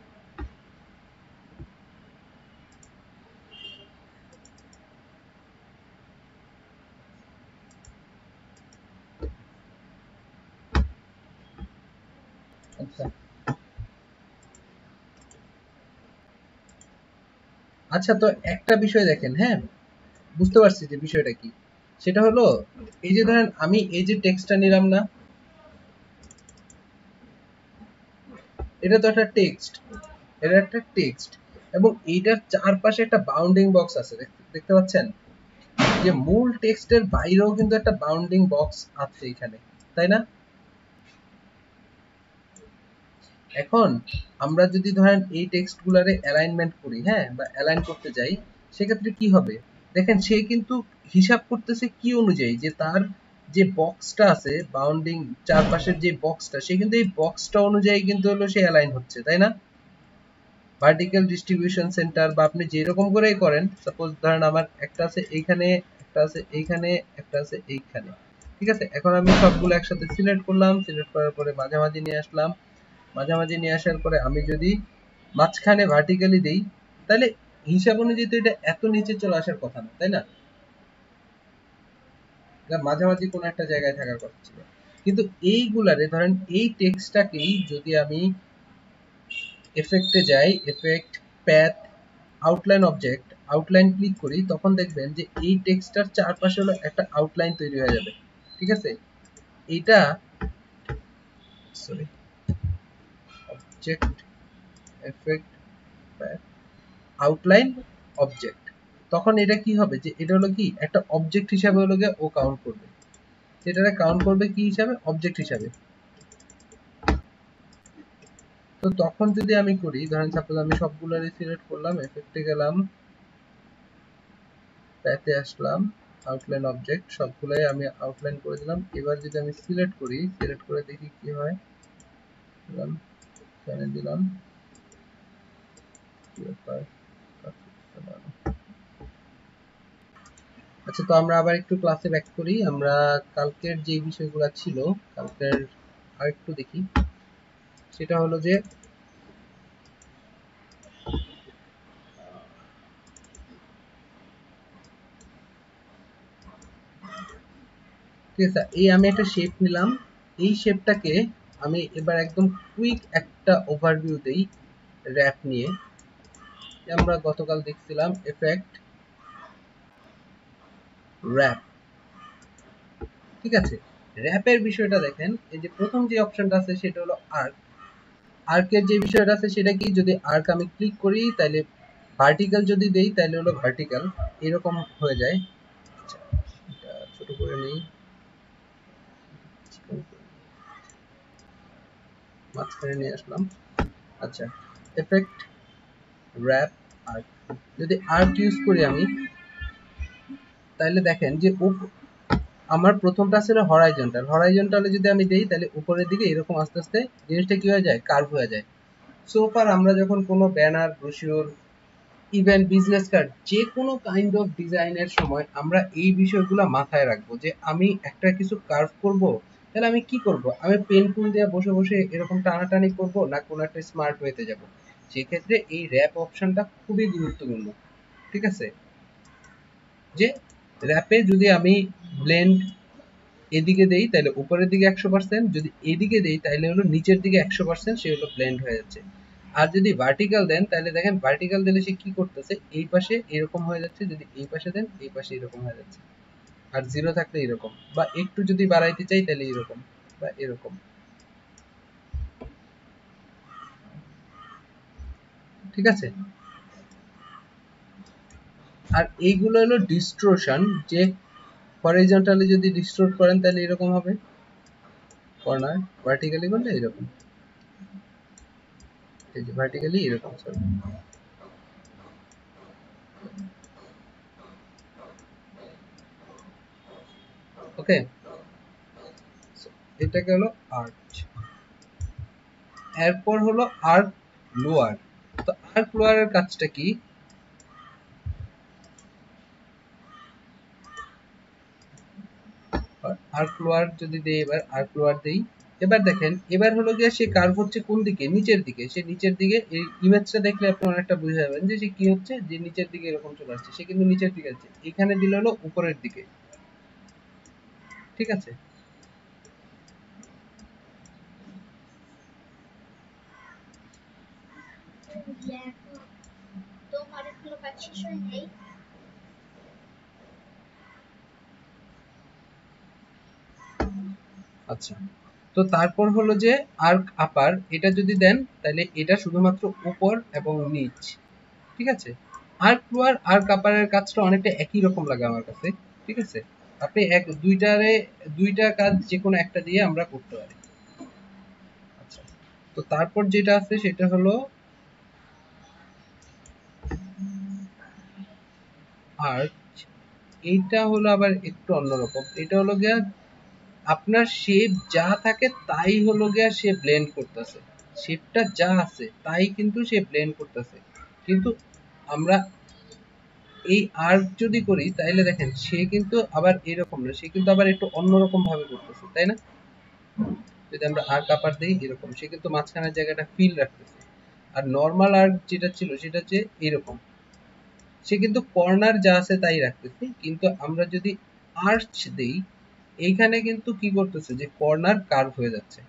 আচ্ছা আচ্ছা তো একটা বিষয় দেখেন হ্যাঁ বুঝতে পারছি যে বিষয়টা কি সেটা হলো এই যে ধরেন আমি এই যে টেক্সটটা নিলাম না এটা তো একটা টেক্সট এটা একটা টেক্সট এবং এইটার চারপাশে একটা বাউন্ডিং বক্স আছে দেখতে পাচ্ছেন যে মূল টেক্সটের বাইরেও কিন্তু একটা বাউন্ডিং বক্স আছে এখানে তাই না এখন আমরা যদি ধরেন এই টেক্সটগুলোরে অ্যালাইনমেন্ট করি হ্যাঁ বা অ্যালাইন করতে যাই সেক্ষেত্রে কি হবে দেখেন সে কিন্তু হিসাব করতেছে কি অনুযায়ী যে তার যে বক্সটা আছে বাউন্ডিং চারপাশের যে বক্সটা সে কিন্তু এই বক্সটা অনুযায়ী কিন্তু হলো সে অ্যালাইন হচ্ছে তাই না ভার্টিক্যাল ডিস্ট্রিবিউশন সেন্টার বা আপনি যেরকম করেই করেন সাপোজ ধরেন আমার একটা আছে এইখানে একটা আছে এইখানে একটা আছে এইখানে ঠিক আছে এখন আমি সবগুলো একসাথে সিলেক্ট করলাম সিলেক্ট করার পরে মাঝামাঝি নিয়ে আসলাম মাঝামাঝি নিয়ে আসার পরে আমি যদি মাঝখানে ভার্টিক্যালি দেই তাহলে হিসাব অনুযায়ী তো এটা এত নিচে চলে আসার কথা না তাই না এটা মাঝামাঝি কোন একটা জায়গায় থাকার কথা ছিল কিন্তু এইগুলারে ধরেন এই টেক্সটটাকেই যদি আমি এফেক্টে যাই effect path outline object outline click করি তখন দেখবেন যে এই টেক্সটটার চারপাশে হলো একটা আউটলাইন তৈরি হয়ে যাবে ঠিক আছে এটা sorry object effect path outline object তখন এটা কি হবে যে এটা হলো কি একটা অবজেক্ট হিসাবে হলো গিয়ে ও কাউন্ট করবে এটারে কাউন্ট করবে কি হিসাবে অবজেক্ট হিসাবে তো তখন যদি আমি করি ধরেন সাপোজ আমি সবগুলোরে সিলেক্ট করলাম এফেক্টে গেলাম প্যাথে আসলাম আউটলাইন অবজেক্ট সবগুলাই আমি আউটলাইন করে দিলাম এবার যদি আমি সিলেক্ট করি সিলেক্ট করে দেখি কি হয় দিলাম এখানে দিলাম কি ব্যাপার আচ্ছা তো আমরা আবার একটু ক্লাসে ব্যাক করি আমরা কালকের যে বিষয়গুলো ছিল কালকের আরেকটু দেখি সেটা হলো যে ঠিক আছে এই আমি একটা শেপ নিলাম এই শেপটাকে আমি এবার একদম কুইক একটা ওভারভিউ দেই র‍্যাপ নিয়ে আমরা গতকাল দেখছিলাম এফেক্ট র‍্যাপ ঠিক আছে র‍্যাপের বিষয়টা দেখেন এই যে প্রথম যে অপশনটা আছে সেটা হলো আর্ক আর্কের যে বিষয়টা আছে সেটা কি যদি আর্ক আমি ক্লিক করি তাহলে ভার্টিক্যাল যদি দেই তাহলে হলো ভার্টিক্যাল এরকম হয়ে যায় আচ্ছা এটা ছোট করে নেই মাঝখানে নিয়ে আসলাম আচ্ছা এফেক্ট র‍্যাপ আর্ক যদি আর্ক ইউজ করি আমি তাহলে দেখেন যে আমার প্রথমটা ছিল হরাইজন্টাল হরাইজন্টালে যদি আমি দেই তাহলে উপরের দিকে এরকম আস্তে আস্তে জিনিসটা কি হয়ে যায় কার্ভ হয়ে যায় সো ফার আমরা যখন কোনো banner brochure even business card যে কোনো কাইন্ড অফ ডিজাইনের সময় আমরা এই বিষয়গুলো মাথায় রাখবো যে আমি একটা কিছু কার্ভ করব তাহলে আমি কি করব আমি পেন টুল দিয়ে বসে বসে এরকম টানাটানি করব না কোনো একটা স্মার্ট ওয়েতে যাব সেক্ষেত্রে এই র‍্যাপ অপশনটা খুবই গুরুত্বপূর্ণ ঠিক আছে যে র‍্যাপে যদি আমি ব্লেন্ড এদিকে দেই তাহলে উপরের দিকে 100% যদি এদিকে দেই তাহলে হলো নিচের দিকে 100% সে হলো ব্লেন্ড হয়ে যাচ্ছে আর যদি ভার্টিক্যাল দেন তাহলে দেখেন ভার্টিক্যাল দিলে সে কি করতেছে এই পাশে এরকম হয়ে যাচ্ছে যদি এই পাশে দেন এই পাশে এরকম হয়ে যাচ্ছে আর জিরো থাকলে এরকম বা একটু যদি বাড়াইতে চাই তাহলে এরকম বা এরকম ঠিক আছে আর এইগুলো হলো ডিস্ট্রোশন, যে হরিজন্টালি যদি ডিস্টোর্ট করেন তাহলে এরকম হবে, কর্নার ভার্টিক্যালি করলে এরকম, এই যে ভার্টিক্যালি এরকম, সরি। ওকে, এটাকে হলো আর্চ। এরপর হলো আর্ক লোয়ার। তো আর্ক লোয়ারের কাজটা কি? আর্ক লোয়ার যদি দেই, এবার আর্ক লোয়ার দেই, এবার দেখেন এবার হলো গিয়ে সে কার্ভ হচ্ছে কোন দিকে, নিচের দিকে। সে নিচের দিকে, এই ইমেজটা দেখলে আপনি অনেকটা বুঝে যাবেন যে সে কি হচ্ছে, যে নিচের দিকে এরকম চলে আসছে, সে কিন্তু নিচের দিকে আছে। এখানে দিলে হলো উপরের দিকে, ঠিক আছে? আচ্ছা, তো তারপর হলো যে আর্ক আপার, এটা যদি দেন তাহলে এটা শুধুমাত্র উপর এবং নিচ, ঠিক আছে? আর্ক লোয়ার আর্ক আপারের কাজটা অনেকটা একই রকম লাগে আমার কাছে, ঠিক আছে? আপনি দুইটা কাজ যে কোনো একটা দিয়ে আমরা করতে পারি। আচ্ছা, তো তারপর যেটা আছে সেটা হলো আর্চ। এইটা হলো আবার একটু অন্যরকম, এটা হলো গিয়া আপনার শেপ যা থাকে তাই হলো গিয়া সে ব্লেন্ড করতেছে, শেপটা যা আছে তাই কিন্তু সে ব্লেন্ড করতেছে। কিন্তু আমরা এই আর্ক যদি করি তাইলে দেখেন সে কিন্তু আবার এরকম না, সে কিন্তু আবার একটু অন্যরকম ভাবে করতেছে, তাই না? যদি আমরা আর্ক আপার দিই এরকম, সে কিন্তু মাঝখানের জায়গাটা ফিল রাখতেছে। আর নর্মাল আর্ক যেটা ছিল সেটা হচ্ছে এরকম, সে কিন্তু কর্নার যা আছে তাই রাখতেছে। কিন্তু আমরা যদি আর্চ দেই, এইখানে কিন্তু কি করতেছে, যে কর্নার কার্ভ হয়ে যাচ্ছে,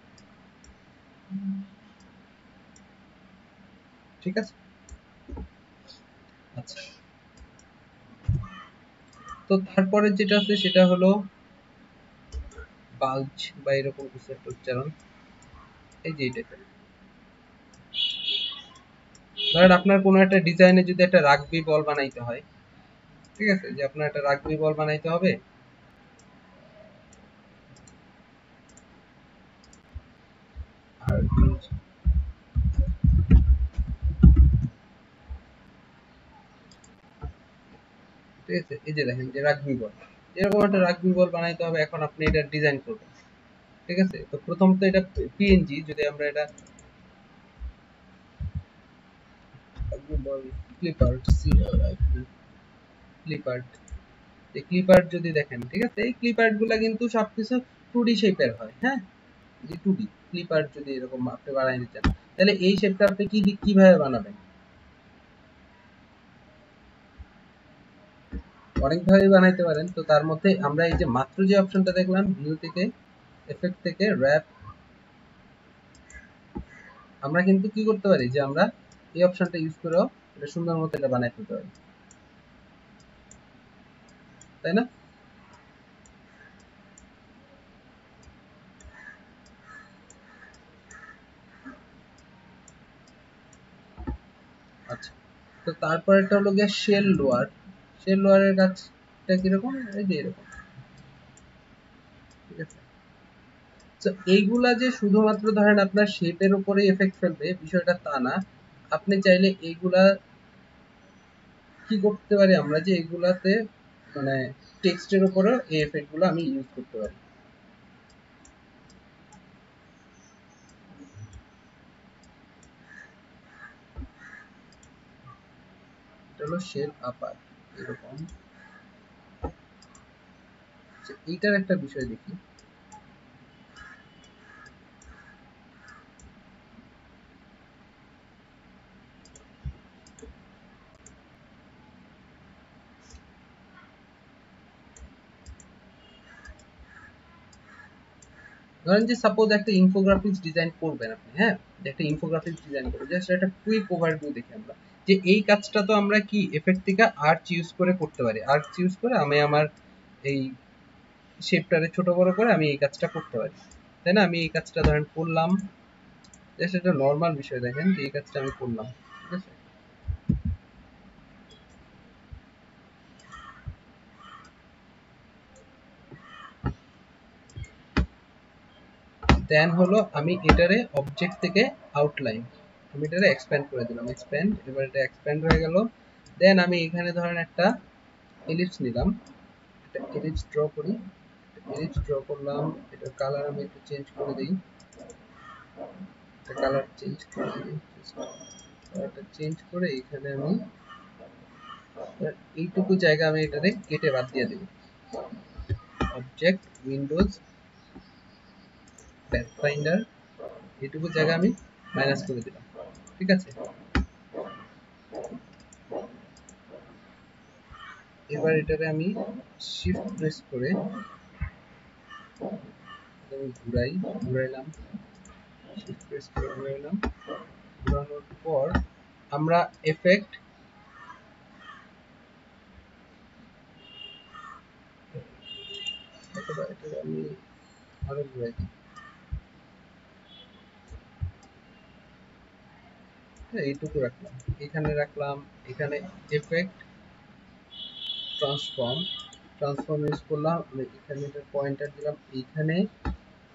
ঠিক আছে? আচ্ছা, তো তারপরে যেটা আছে সেটা হলো বাল্জ বা এরকম কিছু একটা উচ্চারণ, এই যে এটা। ধরেন আপনার কোনো একটা ডিজাইনে যদি একটা রাগবি বল বানাইতে হয়, ঠিক আছে, যে আপনার একটা রাগবি বল বানাইতে হবে, আর ঠিক আছে, এই যে দেখেন যে রাগবি বল, এরকম একটা রাগবি বল বানাইতে হবে। এখন আপনি এটা ডিজাইন করবেন, ঠিক আছে? তো প্রথমত এটা পিএনজি, যদি আমরা এটা রাগবি বল ক্লিপার্ট, ক্লিপার্ট, এই ক্লিপার্ট যদি দেখেন, ঠিক আছে, এই ক্লিপার্ট গুলা কিন্তু সবকিছু 2D শেপের হয়, হ্যাঁ? যে 2D ক্লিপার্ট যদি এরকম আপনি বানাই দিতেন, তাহলে এই শেপটা আপনি কিভাবে বানাবেন? অনেকভাবে বানাইতে পারেন। তো তার মধ্যে আমরা এই যে মাত্র যে অপশনটা দেখলাম, ভিউ থেকে, এফেক্ট থেকে, র‍্যাপ, আমরা কিন্তু কি করতে পারি, যে আমরা এই অপশনটা ইউজ করেও এটা সুন্দর মতো এটা বানাই ফেলতে পারি, তাই না? আচ্ছা, তো তারপরেরটা হলো গিয়ে শেল লোয়ার। শেল লোয়ারের কাজটা কিরকম, এই যে এরকম, ঠিক আছে? তো এইগুলা যে শুধুমাত্র ধরেন আপনার শেপের উপরে এফেক্ট ফেলবে, বিষয়টা তা না। আপনি চাইলে এইগুলা কি করতে পারি, আমরা যে এগুলাতে মানে টেক্সটের উপরে এই এফেক্ট গুলো আমি ইউজ করতে পারি। এটা হলো শেল আপার, এরকম। আচ্ছা, এইটার একটা বিষয় দেখি। ধরেন যে সাপোজ একটা ইনফোগ্রাফিক্স ডিজাইন করবেন আপনি, হ্যাঁ? একটা ইনফোগ্রাফিক্স ডিজাইন করবেন, জাস্ট একটা কুইক ওভারভিউ দেখি আমরা, যে এই কাজটা তো আমরা কি এফেক্ট থেকে আর্চ ইউজ করে করতে পারি। আর্চ ইউজ করে আমি আমার এই শেপটারে ছোট বড় করে আমি এই কাজটা করতে পারি, তাই না? আমি এই কাজটা ধরেন করলাম, জাস্ট একটা নর্মাল বিষয় দেখেন, যে এই কাজটা আমি করলাম, ঠিক আছে? দেন হলো আমি এটারে অবজেক্ট থেকে আউটলাইন আমি এটারে এক্সপ্যান্ড করে দিলাম, এক্সপ্যান্ড, এবার এটা এক্সপ্যান্ড হয়ে গেল। দেন আমি এখানে ধরেন একটা এলিপস নিলাম, একটা এলিপস ড্র করি, এলিপস ড্র করলাম, এটার কালার আমি একটু চেঞ্জ করে দিই, এটা কালার চেঞ্জ করে দিই, কালারটা চেঞ্জ করে এখানে আমি এইটুকু জায়গা আমি এটারে কেটে বাদ দিয়ে দেব, অবজেক্ট উইন্ডোজ প্যাথফাইন্ডার এইটুকু জায়গা আমি মাইনাস করে দিলাম, ঠিক আছে। এবার এটারে আমি শিফট প্রেস করে আমি ঘুরাইলাম, শিফট প্রেস করে ঘুরাইলাম, ঘোরানোর পর আমরা এফেক্ট অথবা এটারে আমি আরো ঘুরাই দিই, এইটুকু রাখলাম, এখানে রাখলাম, এখানে এফেক্ট ট্রান্সফর্ম ইউজ করলাম, আমি এখানে এটা পয়েন্টার দিলাম এইখানে,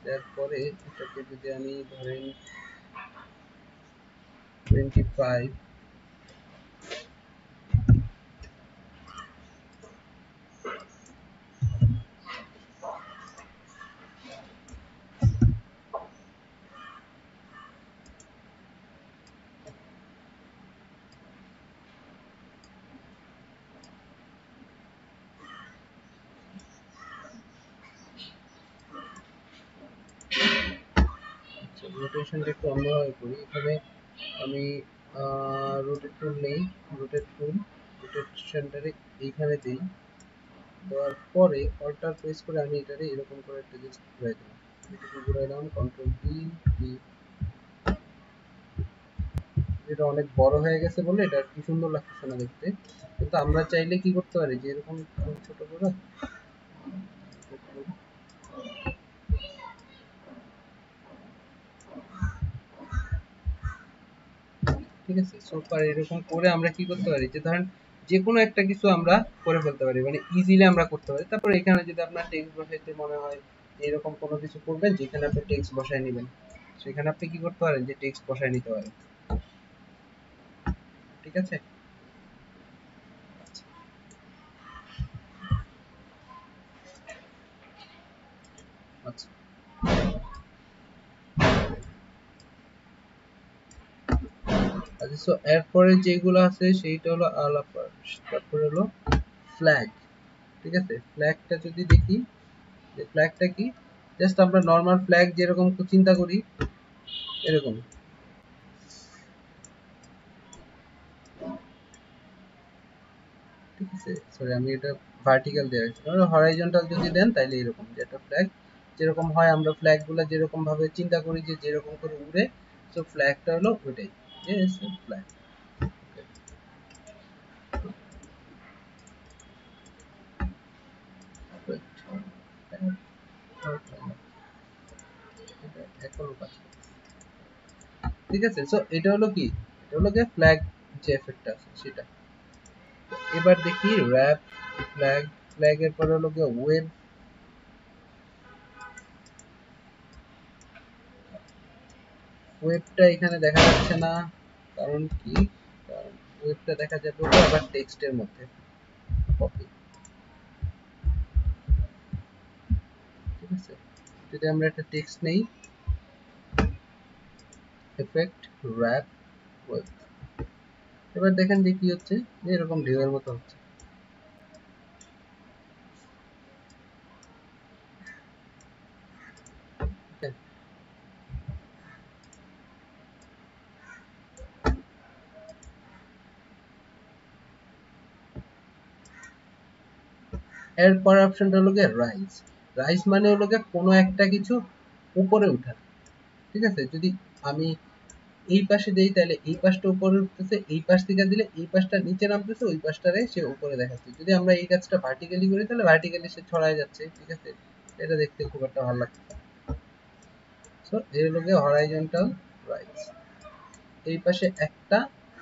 তারপরে এটাকে যদি আমি ধরেন 25 রোটেশনটা একটু অন্যভাবে করি, এখানে আমি রোটেট টুল নেই, রোটেশনটারে এইখানে দিই, দেওয়ার পরে অল্টার প্রেস করে আমি এটারে এরকম করে একটা জাস্ট ঘুরাই দিলাম, এটাকে ঘুরাইলাম কন্ট্রোল ডি, এটা অনেক বড় হয়ে গেছে বলে এটা কি সুন্দর লাগতেছে না দেখতে, কিন্তু আমরা চাইলে কি করতে পারি যে এরকম ছোট করে, ঠিক আছে। সো ফার এরকম করে আমরা কি করতে পারি যে ধরেন যে কোনো একটা কিছু আমরা করে ফেলতে পারি, মানে ইজিলি আমরা করতে পারি। তারপর এখানে যদি আপনার টেক্সট বসাইতে মনে হয় এরকম কোনো কিছু করবেন যেখানে আপনি টেক্সট বসায় নেবেন, সেখানে আপনি কি করতে পারেন যে টেক্সট বসায় নিতে পারেন, ঠিক আছে। আচ্ছা আচ্ছা, সো এরপরে যেগুলো আছে সেইটা হলো আলাপার, তারপরে হলো ফ্ল্যাগ, ঠিক আছে। ফ্ল্যাগটা যদি দেখি যে ফ্ল্যাগটা কি, জাস্ট আমরা নরমাল ফ্ল্যাগ যেরকম চিন্তা করি এরকম, ঠিক আছে। সরি আমি এটা ভার্টিক্যাল দিয়ে রাখছি, হরাইজন্টাল যদি দেন তাহলে এরকম যে একটা ফ্ল্যাগ যেরকম হয়, আমরা ফ্ল্যাগ গুলো যেরকম ভাবে চিন্তা করি যে যেরকম করে উড়ে, তো ফ্ল্যাগটা হলো ওইটাই, ফ্ল্যাগ। ঠিক আছে, সো এটা হলো কি, এটা হলো যে ফ্ল্যাগ যে এফেক্টটা আছে সেটা। এবার দেখি র‍্যাপ ফ্ল্যাগ, ফ্ল্যাগের পরে হলো কি ওয়েব, ওয়েবটা এখানে দেখা যাচ্ছে না, কারণ কি, কারণ ওয়েবটা দেখা যাবে আবার টেক্সটের মধ্যে কপি, ঠিক আছে। যদি আমরা একটা টেক্সট নেই, এফেক্ট র‍্যাপ ওয়েব, এবার দেখেন যে কি হচ্ছে, যে এরকম ঢেউয়ের মতো হচ্ছে, ঠিক আছে? এরপর অপশনটা হলো গিয়ে রাইজ, রাইজ মানে হলো গিয়ে কোনো একটা কিছু উপরে ওঠা, ঠিক আছে। যদি আমি এই পাশে দেই তাহলে এই পাশটা উপরে উঠতেছে, এই পাশ থেকে দিলে এই পাশটা নিচে নামতেছে, ওই পাশটারে সে উপরে দেখাচ্ছে। যদি আমরা এই কাজটা ভার্টিক্যালি করি তাহলে ভার্টিক্যালি সে ছড়ায় যাচ্ছে, ঠিক আছে। এটা দেখতে খুব একটা ভালো লাগছে। সো এই হলো গিয়ে হরাইজন্টাল রাইজ। এই পাশে একটা,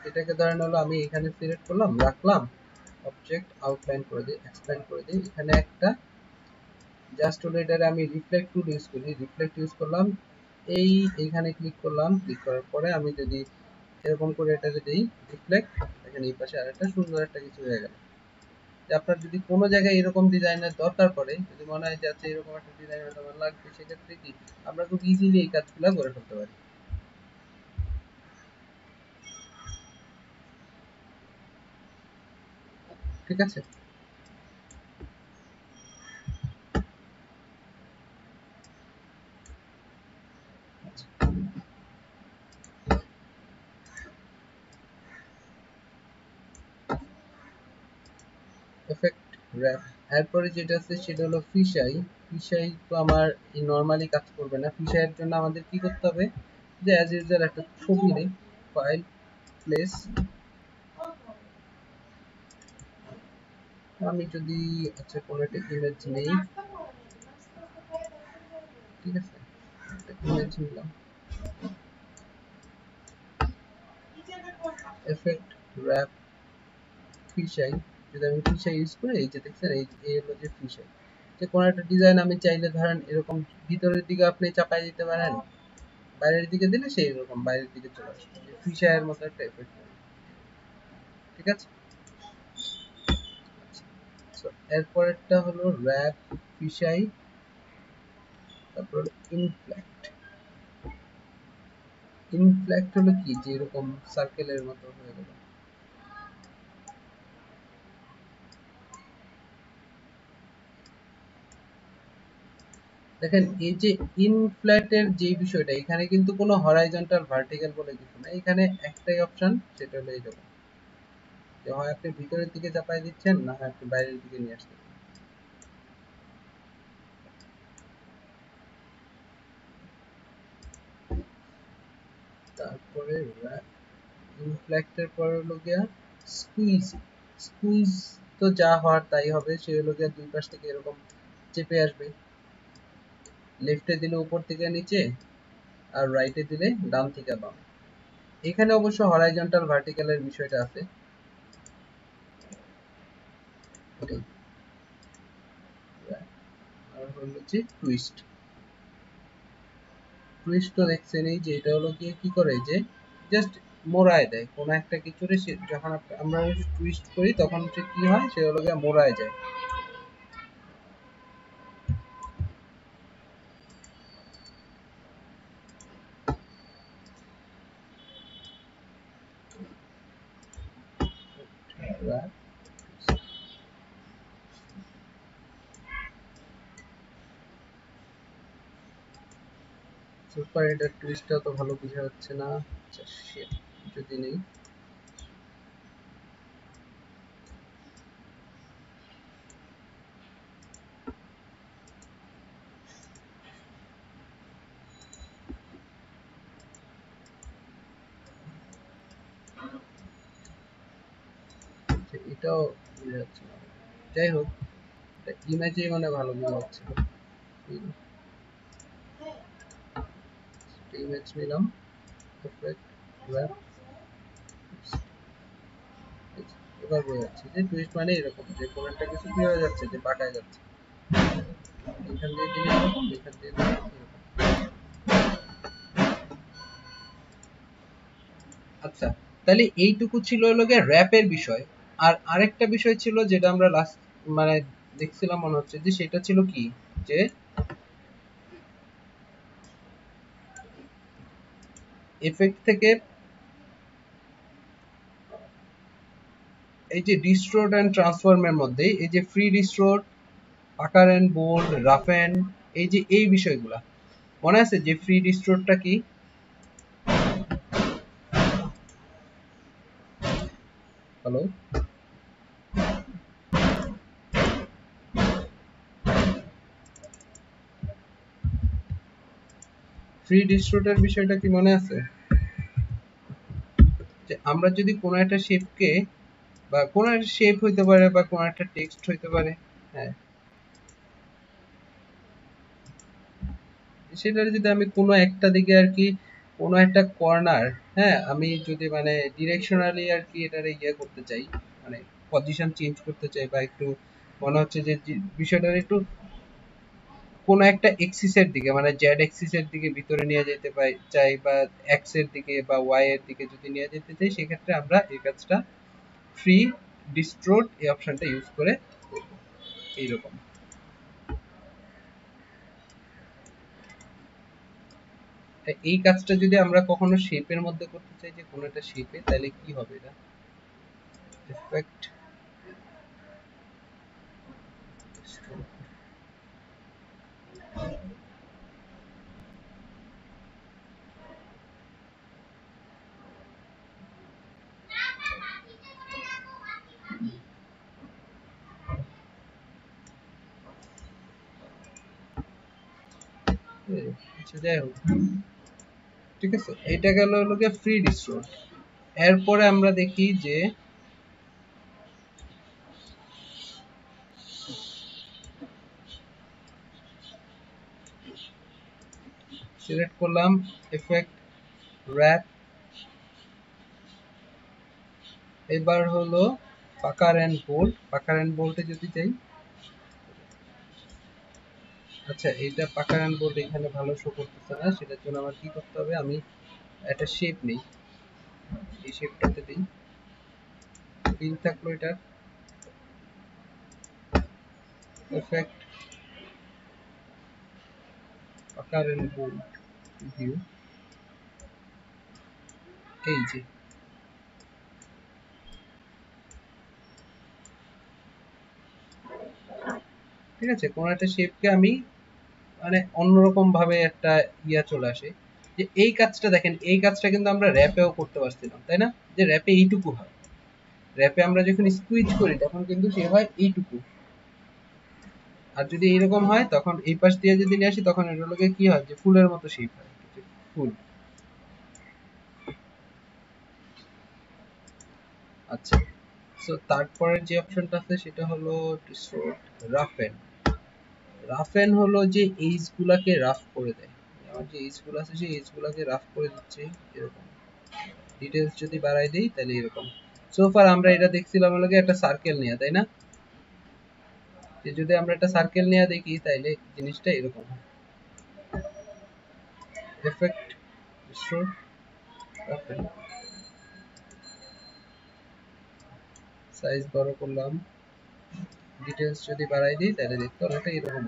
এটাকে ধরেন হলো আমি এখানে সিলেক্ট করলাম, রাখলাম, অবজেক্ট আউটলাইন করে দিই, এক্সপ্যান্ড করে দিই, এখানে একটা জাস্ট হলো এটারে আমি রিফ্লেক্ট টুল ইউজ করি, রিফ্লেক্ট ইউজ করলাম, এইখানে ক্লিক করলাম, ক্লিক করার পরে আমি যদি এরকম করে এটা যদি রিফ্লেক্ট, এখানে এই পাশে আরেকটা সুন্দর একটা কিছু হয়ে গেল। আপনার যদি কোনো জায়গায় এরকম ডিজাইনের দরকার পড়ে, যদি মনে হয় যে আচ্ছা এরকম একটা ডিজাইনের আমার লাগবে, সেক্ষেত্রে কি আমরা খুব ইজিলি এই কাজগুলো করে ফেলতে পারি। ঠিক আছে। এফেক্ট র্যাপ, এরপরে যেটা আছে সেটা হলো ফিশাই। ফিশাই তো আমার নর্মালি কাজ করবে না। ফিশাইয়ের জন্য আমাদের কি করতে হবে, যে অ্যাজ ইউজুয়াল একটা ছবি নেই, ফাইল, প্লেস। আমি যদি আচ্ছা কোনো একটা ইমেজ নেই, ঠিক আছে, একটা ইমেজ নিলাম, এফেক্ট র্যাপ ফিশাই। যদি আমি ফিশাই ইউজ করি, এই যে দেখছেন এই হলো যে ফিশাই। যে কোনো একটা ডিজাইন আমি চাইলে ধরেন এরকম ভিতরের দিকে আপনি চাপাই দিতে পারেন, বাইরের দিকে দিলে সেই রকম বাইরের দিকে চলে আসবে, ফিশাইয়ের মতো একটা এফেক্ট। ঠিক আছে। সো এরপরেরটা হলো র্যাপ ফিশাই, তারপর ইনফ্ল্যাক্ট। ইনফ্ল্যাক্ট হলো কি, যে এরকম সার্কেলের মতো হয়ে গেল। দেখেন এই যে ইনফ্ল্যাটের যে বিষয়টা, এখানে কিন্তু কোনো হরাইজন্টাল ভার্টিক্যাল বলে কিছু না, এখানে একটাই অপশন, সেটা হলো এইরকম, যে হয় আপনি ভিতরের দিকে চাপাই দিচ্ছেন, না হয় আপনি বাইরের দিকে নিয়ে আসতে। তারপরে ইনফ্ল্যাক্টের পরে হলো গিয়া স্কুইজ। স্কুইজ তো যা হওয়ার তাই হবে, সে হলো গিয়া দুই পাশ থেকে এরকম চেপে আসবে, লেফটে দিলে উপর থেকে নিচে, আর রাইটে দিলে ডান থেকে বাম। এখানে অবশ্য হরাইজন্টাল ভার্টিক্যালের বিষয়টা আছে। আর হলো যে টুইস্ট। টুইস্ট তো দেখছেন, এই যে এটা হলো গিয়ে কি করে, যে জাস্ট মোড়ায় দেয় কোন একটা কিছুরে, যখন আমরা টুইস্ট করি তখন হচ্ছে কি হয়, সে হলো গিয়ে মোড়ায় যায়। সুপার, এটা টুইস্টটা তো ভালো বোঝা যাচ্ছে না। আচ্ছা শিট, যদি নেই, আচ্ছা, এটাও বোঝা যাচ্ছে না। যাই হোক, ইমেজে মানে ভালো বোঝা যাচ্ছে। ইমেজ নিলাম, এফেক্ট র্যাপ, এবার বোঝা যাচ্ছে যে টুইস্ট মানে এরকম, যে কোন একটা কিছু কি হয়ে যাচ্ছে, যে পাকায় যাচ্ছে, এখান দিয়ে দিলে এরকম, এখান দিয়ে দিলে এরকম। আচ্ছা, তাহলে এইটুকু ছিল হলো গিয়ে র্যাপের বিষয়। আর আরেকটা বিষয় ছিল যেটা আমরা লাস্ট মানে দেখছিলাম মনে হচ্ছে, যে সেটা ছিল কি, যে এফেক্ট থেকে এই যে ডিস্ট্রোড এন্ড ট্রান্সফর্মের মধ্যে এই যে ফ্রি ডিস্ট্রোড, আকার এন্ড বোল্ড, রাফ এন্ড, এই যে এই বিষয়গুলা মনে আছে, যে ফ্রি ডিস্ট্রোডটা কি? হ্যালো, ফ্রি ডিস্ট্রোডের বিষয়টা কি মনে আছে? যে আমরা যদি কোনো একটা শেপকে, বা কোনো একটা শেপ হইতে পারে, বা কোনো একটা টেক্সট হইতে পারে, হ্যাঁ, সেটার যদি আমি কোনো একটা দিকে আর কি, কোনো একটা কর্নার, হ্যাঁ, আমি যদি মানে ডিরেকশনালি আর কি এটারে ইয়ে করতে চাই, মানে পজিশন চেঞ্জ করতে চাই, বা একটু মনে হচ্ছে যে বিষয়টা একটু কোন একটা এক্সিস এর দিকে মানে জেড এক্সিস এর দিকে ভিতরে নিয়ে যেতে চাই বা এক্স এর দিকে বা ওয়াই এর দিকে যদি নিয়ে যেতে চাই সেক্ষেত্রে আমরা এই কাজটা ফ্রি ডিস্ট্রোড এই অপশনটা ইউজ করে করব এইরকম। এই কাজটা যদি আমরা কখনো শেপের মধ্যে করতে চাই যে কোনো একটা শেপে তাহলে কি হবে এটা এফেক্ট আচ্ছা যাই হোক ঠিক আছে এটা গেল হলো গিয়ে ফ্রি ডিস্ট্রোড। এরপরে আমরা দেখি যে সিলেক্ট করলাম এফেক্ট র‍্যাপ, এবার হলো পাকার এন্ড বোল্ড, পাকার এন্ড বোল্টে যদি যাই আচ্ছা এটা পাকার এন্ড বোল্ড এখানে ভালো শো করতেছে না সেটার জন্য আমার কি করতে হবে আমি একটা শেপ নেই এই শেপটাতে দিই ফিল থাকলো এটা এফেক্ট পাকার এন্ড বোল্ড ভিউ এই যে ঠিক আছে কোন একটা শেপকে আমি মানে অন্যরকম ভাবে একটা ইয়া চলে আসে যে এই কাজটা দেখেন এই কাজটা কিন্তু আমরা র‍্যাপেও করতে পারছিলাম তাই না যে র‍্যাপে এইটুকু হয় র‍্যাপে আমরা যখন স্কুইজ করি তখন কিন্তু সে হয় এইটুকু আর যদি এইরকম হয় তখন এই পাশ দিয়ে যদি নিয়ে আসি তখন এর লগে কি হয় যে ফুলের মতো শেপ হয় ফুল। আচ্ছা সো তারপরের যে অপশনটা আছে সেটা হলো ডিস্ট্রোড রাফেন। রাফেন হলো যে এইজ গুলাকে রাফ করে দেয় আমার যে এইজ গুলো আছে সেই এইজ গুলাকে রাফ করে দিচ্ছে এরকম ডিটেইলস যদি বাড়াই দেই তাহলে এরকম সো ফার আমরা এটা দেখছিলাম লগে একটা সার্কেল নিয়ে তাই না যে যদি আমরা একটা সার্কেল নিয়ে দেখি তাহলে জিনিসটা এরকম এফেক্ট ডিস্ট্রোড রাফেন সাইজ বড় করলাম ডিটেইলস যদি বাড়াই দিই তাহলে দেখতে অনেকটা এরকম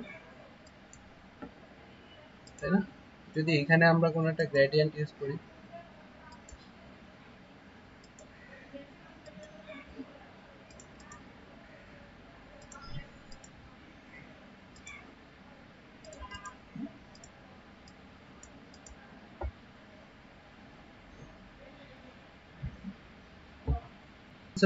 তাই না যদি এখানে আমরা কোনো একটা গ্রেডিয়েন্ট ইউজ করি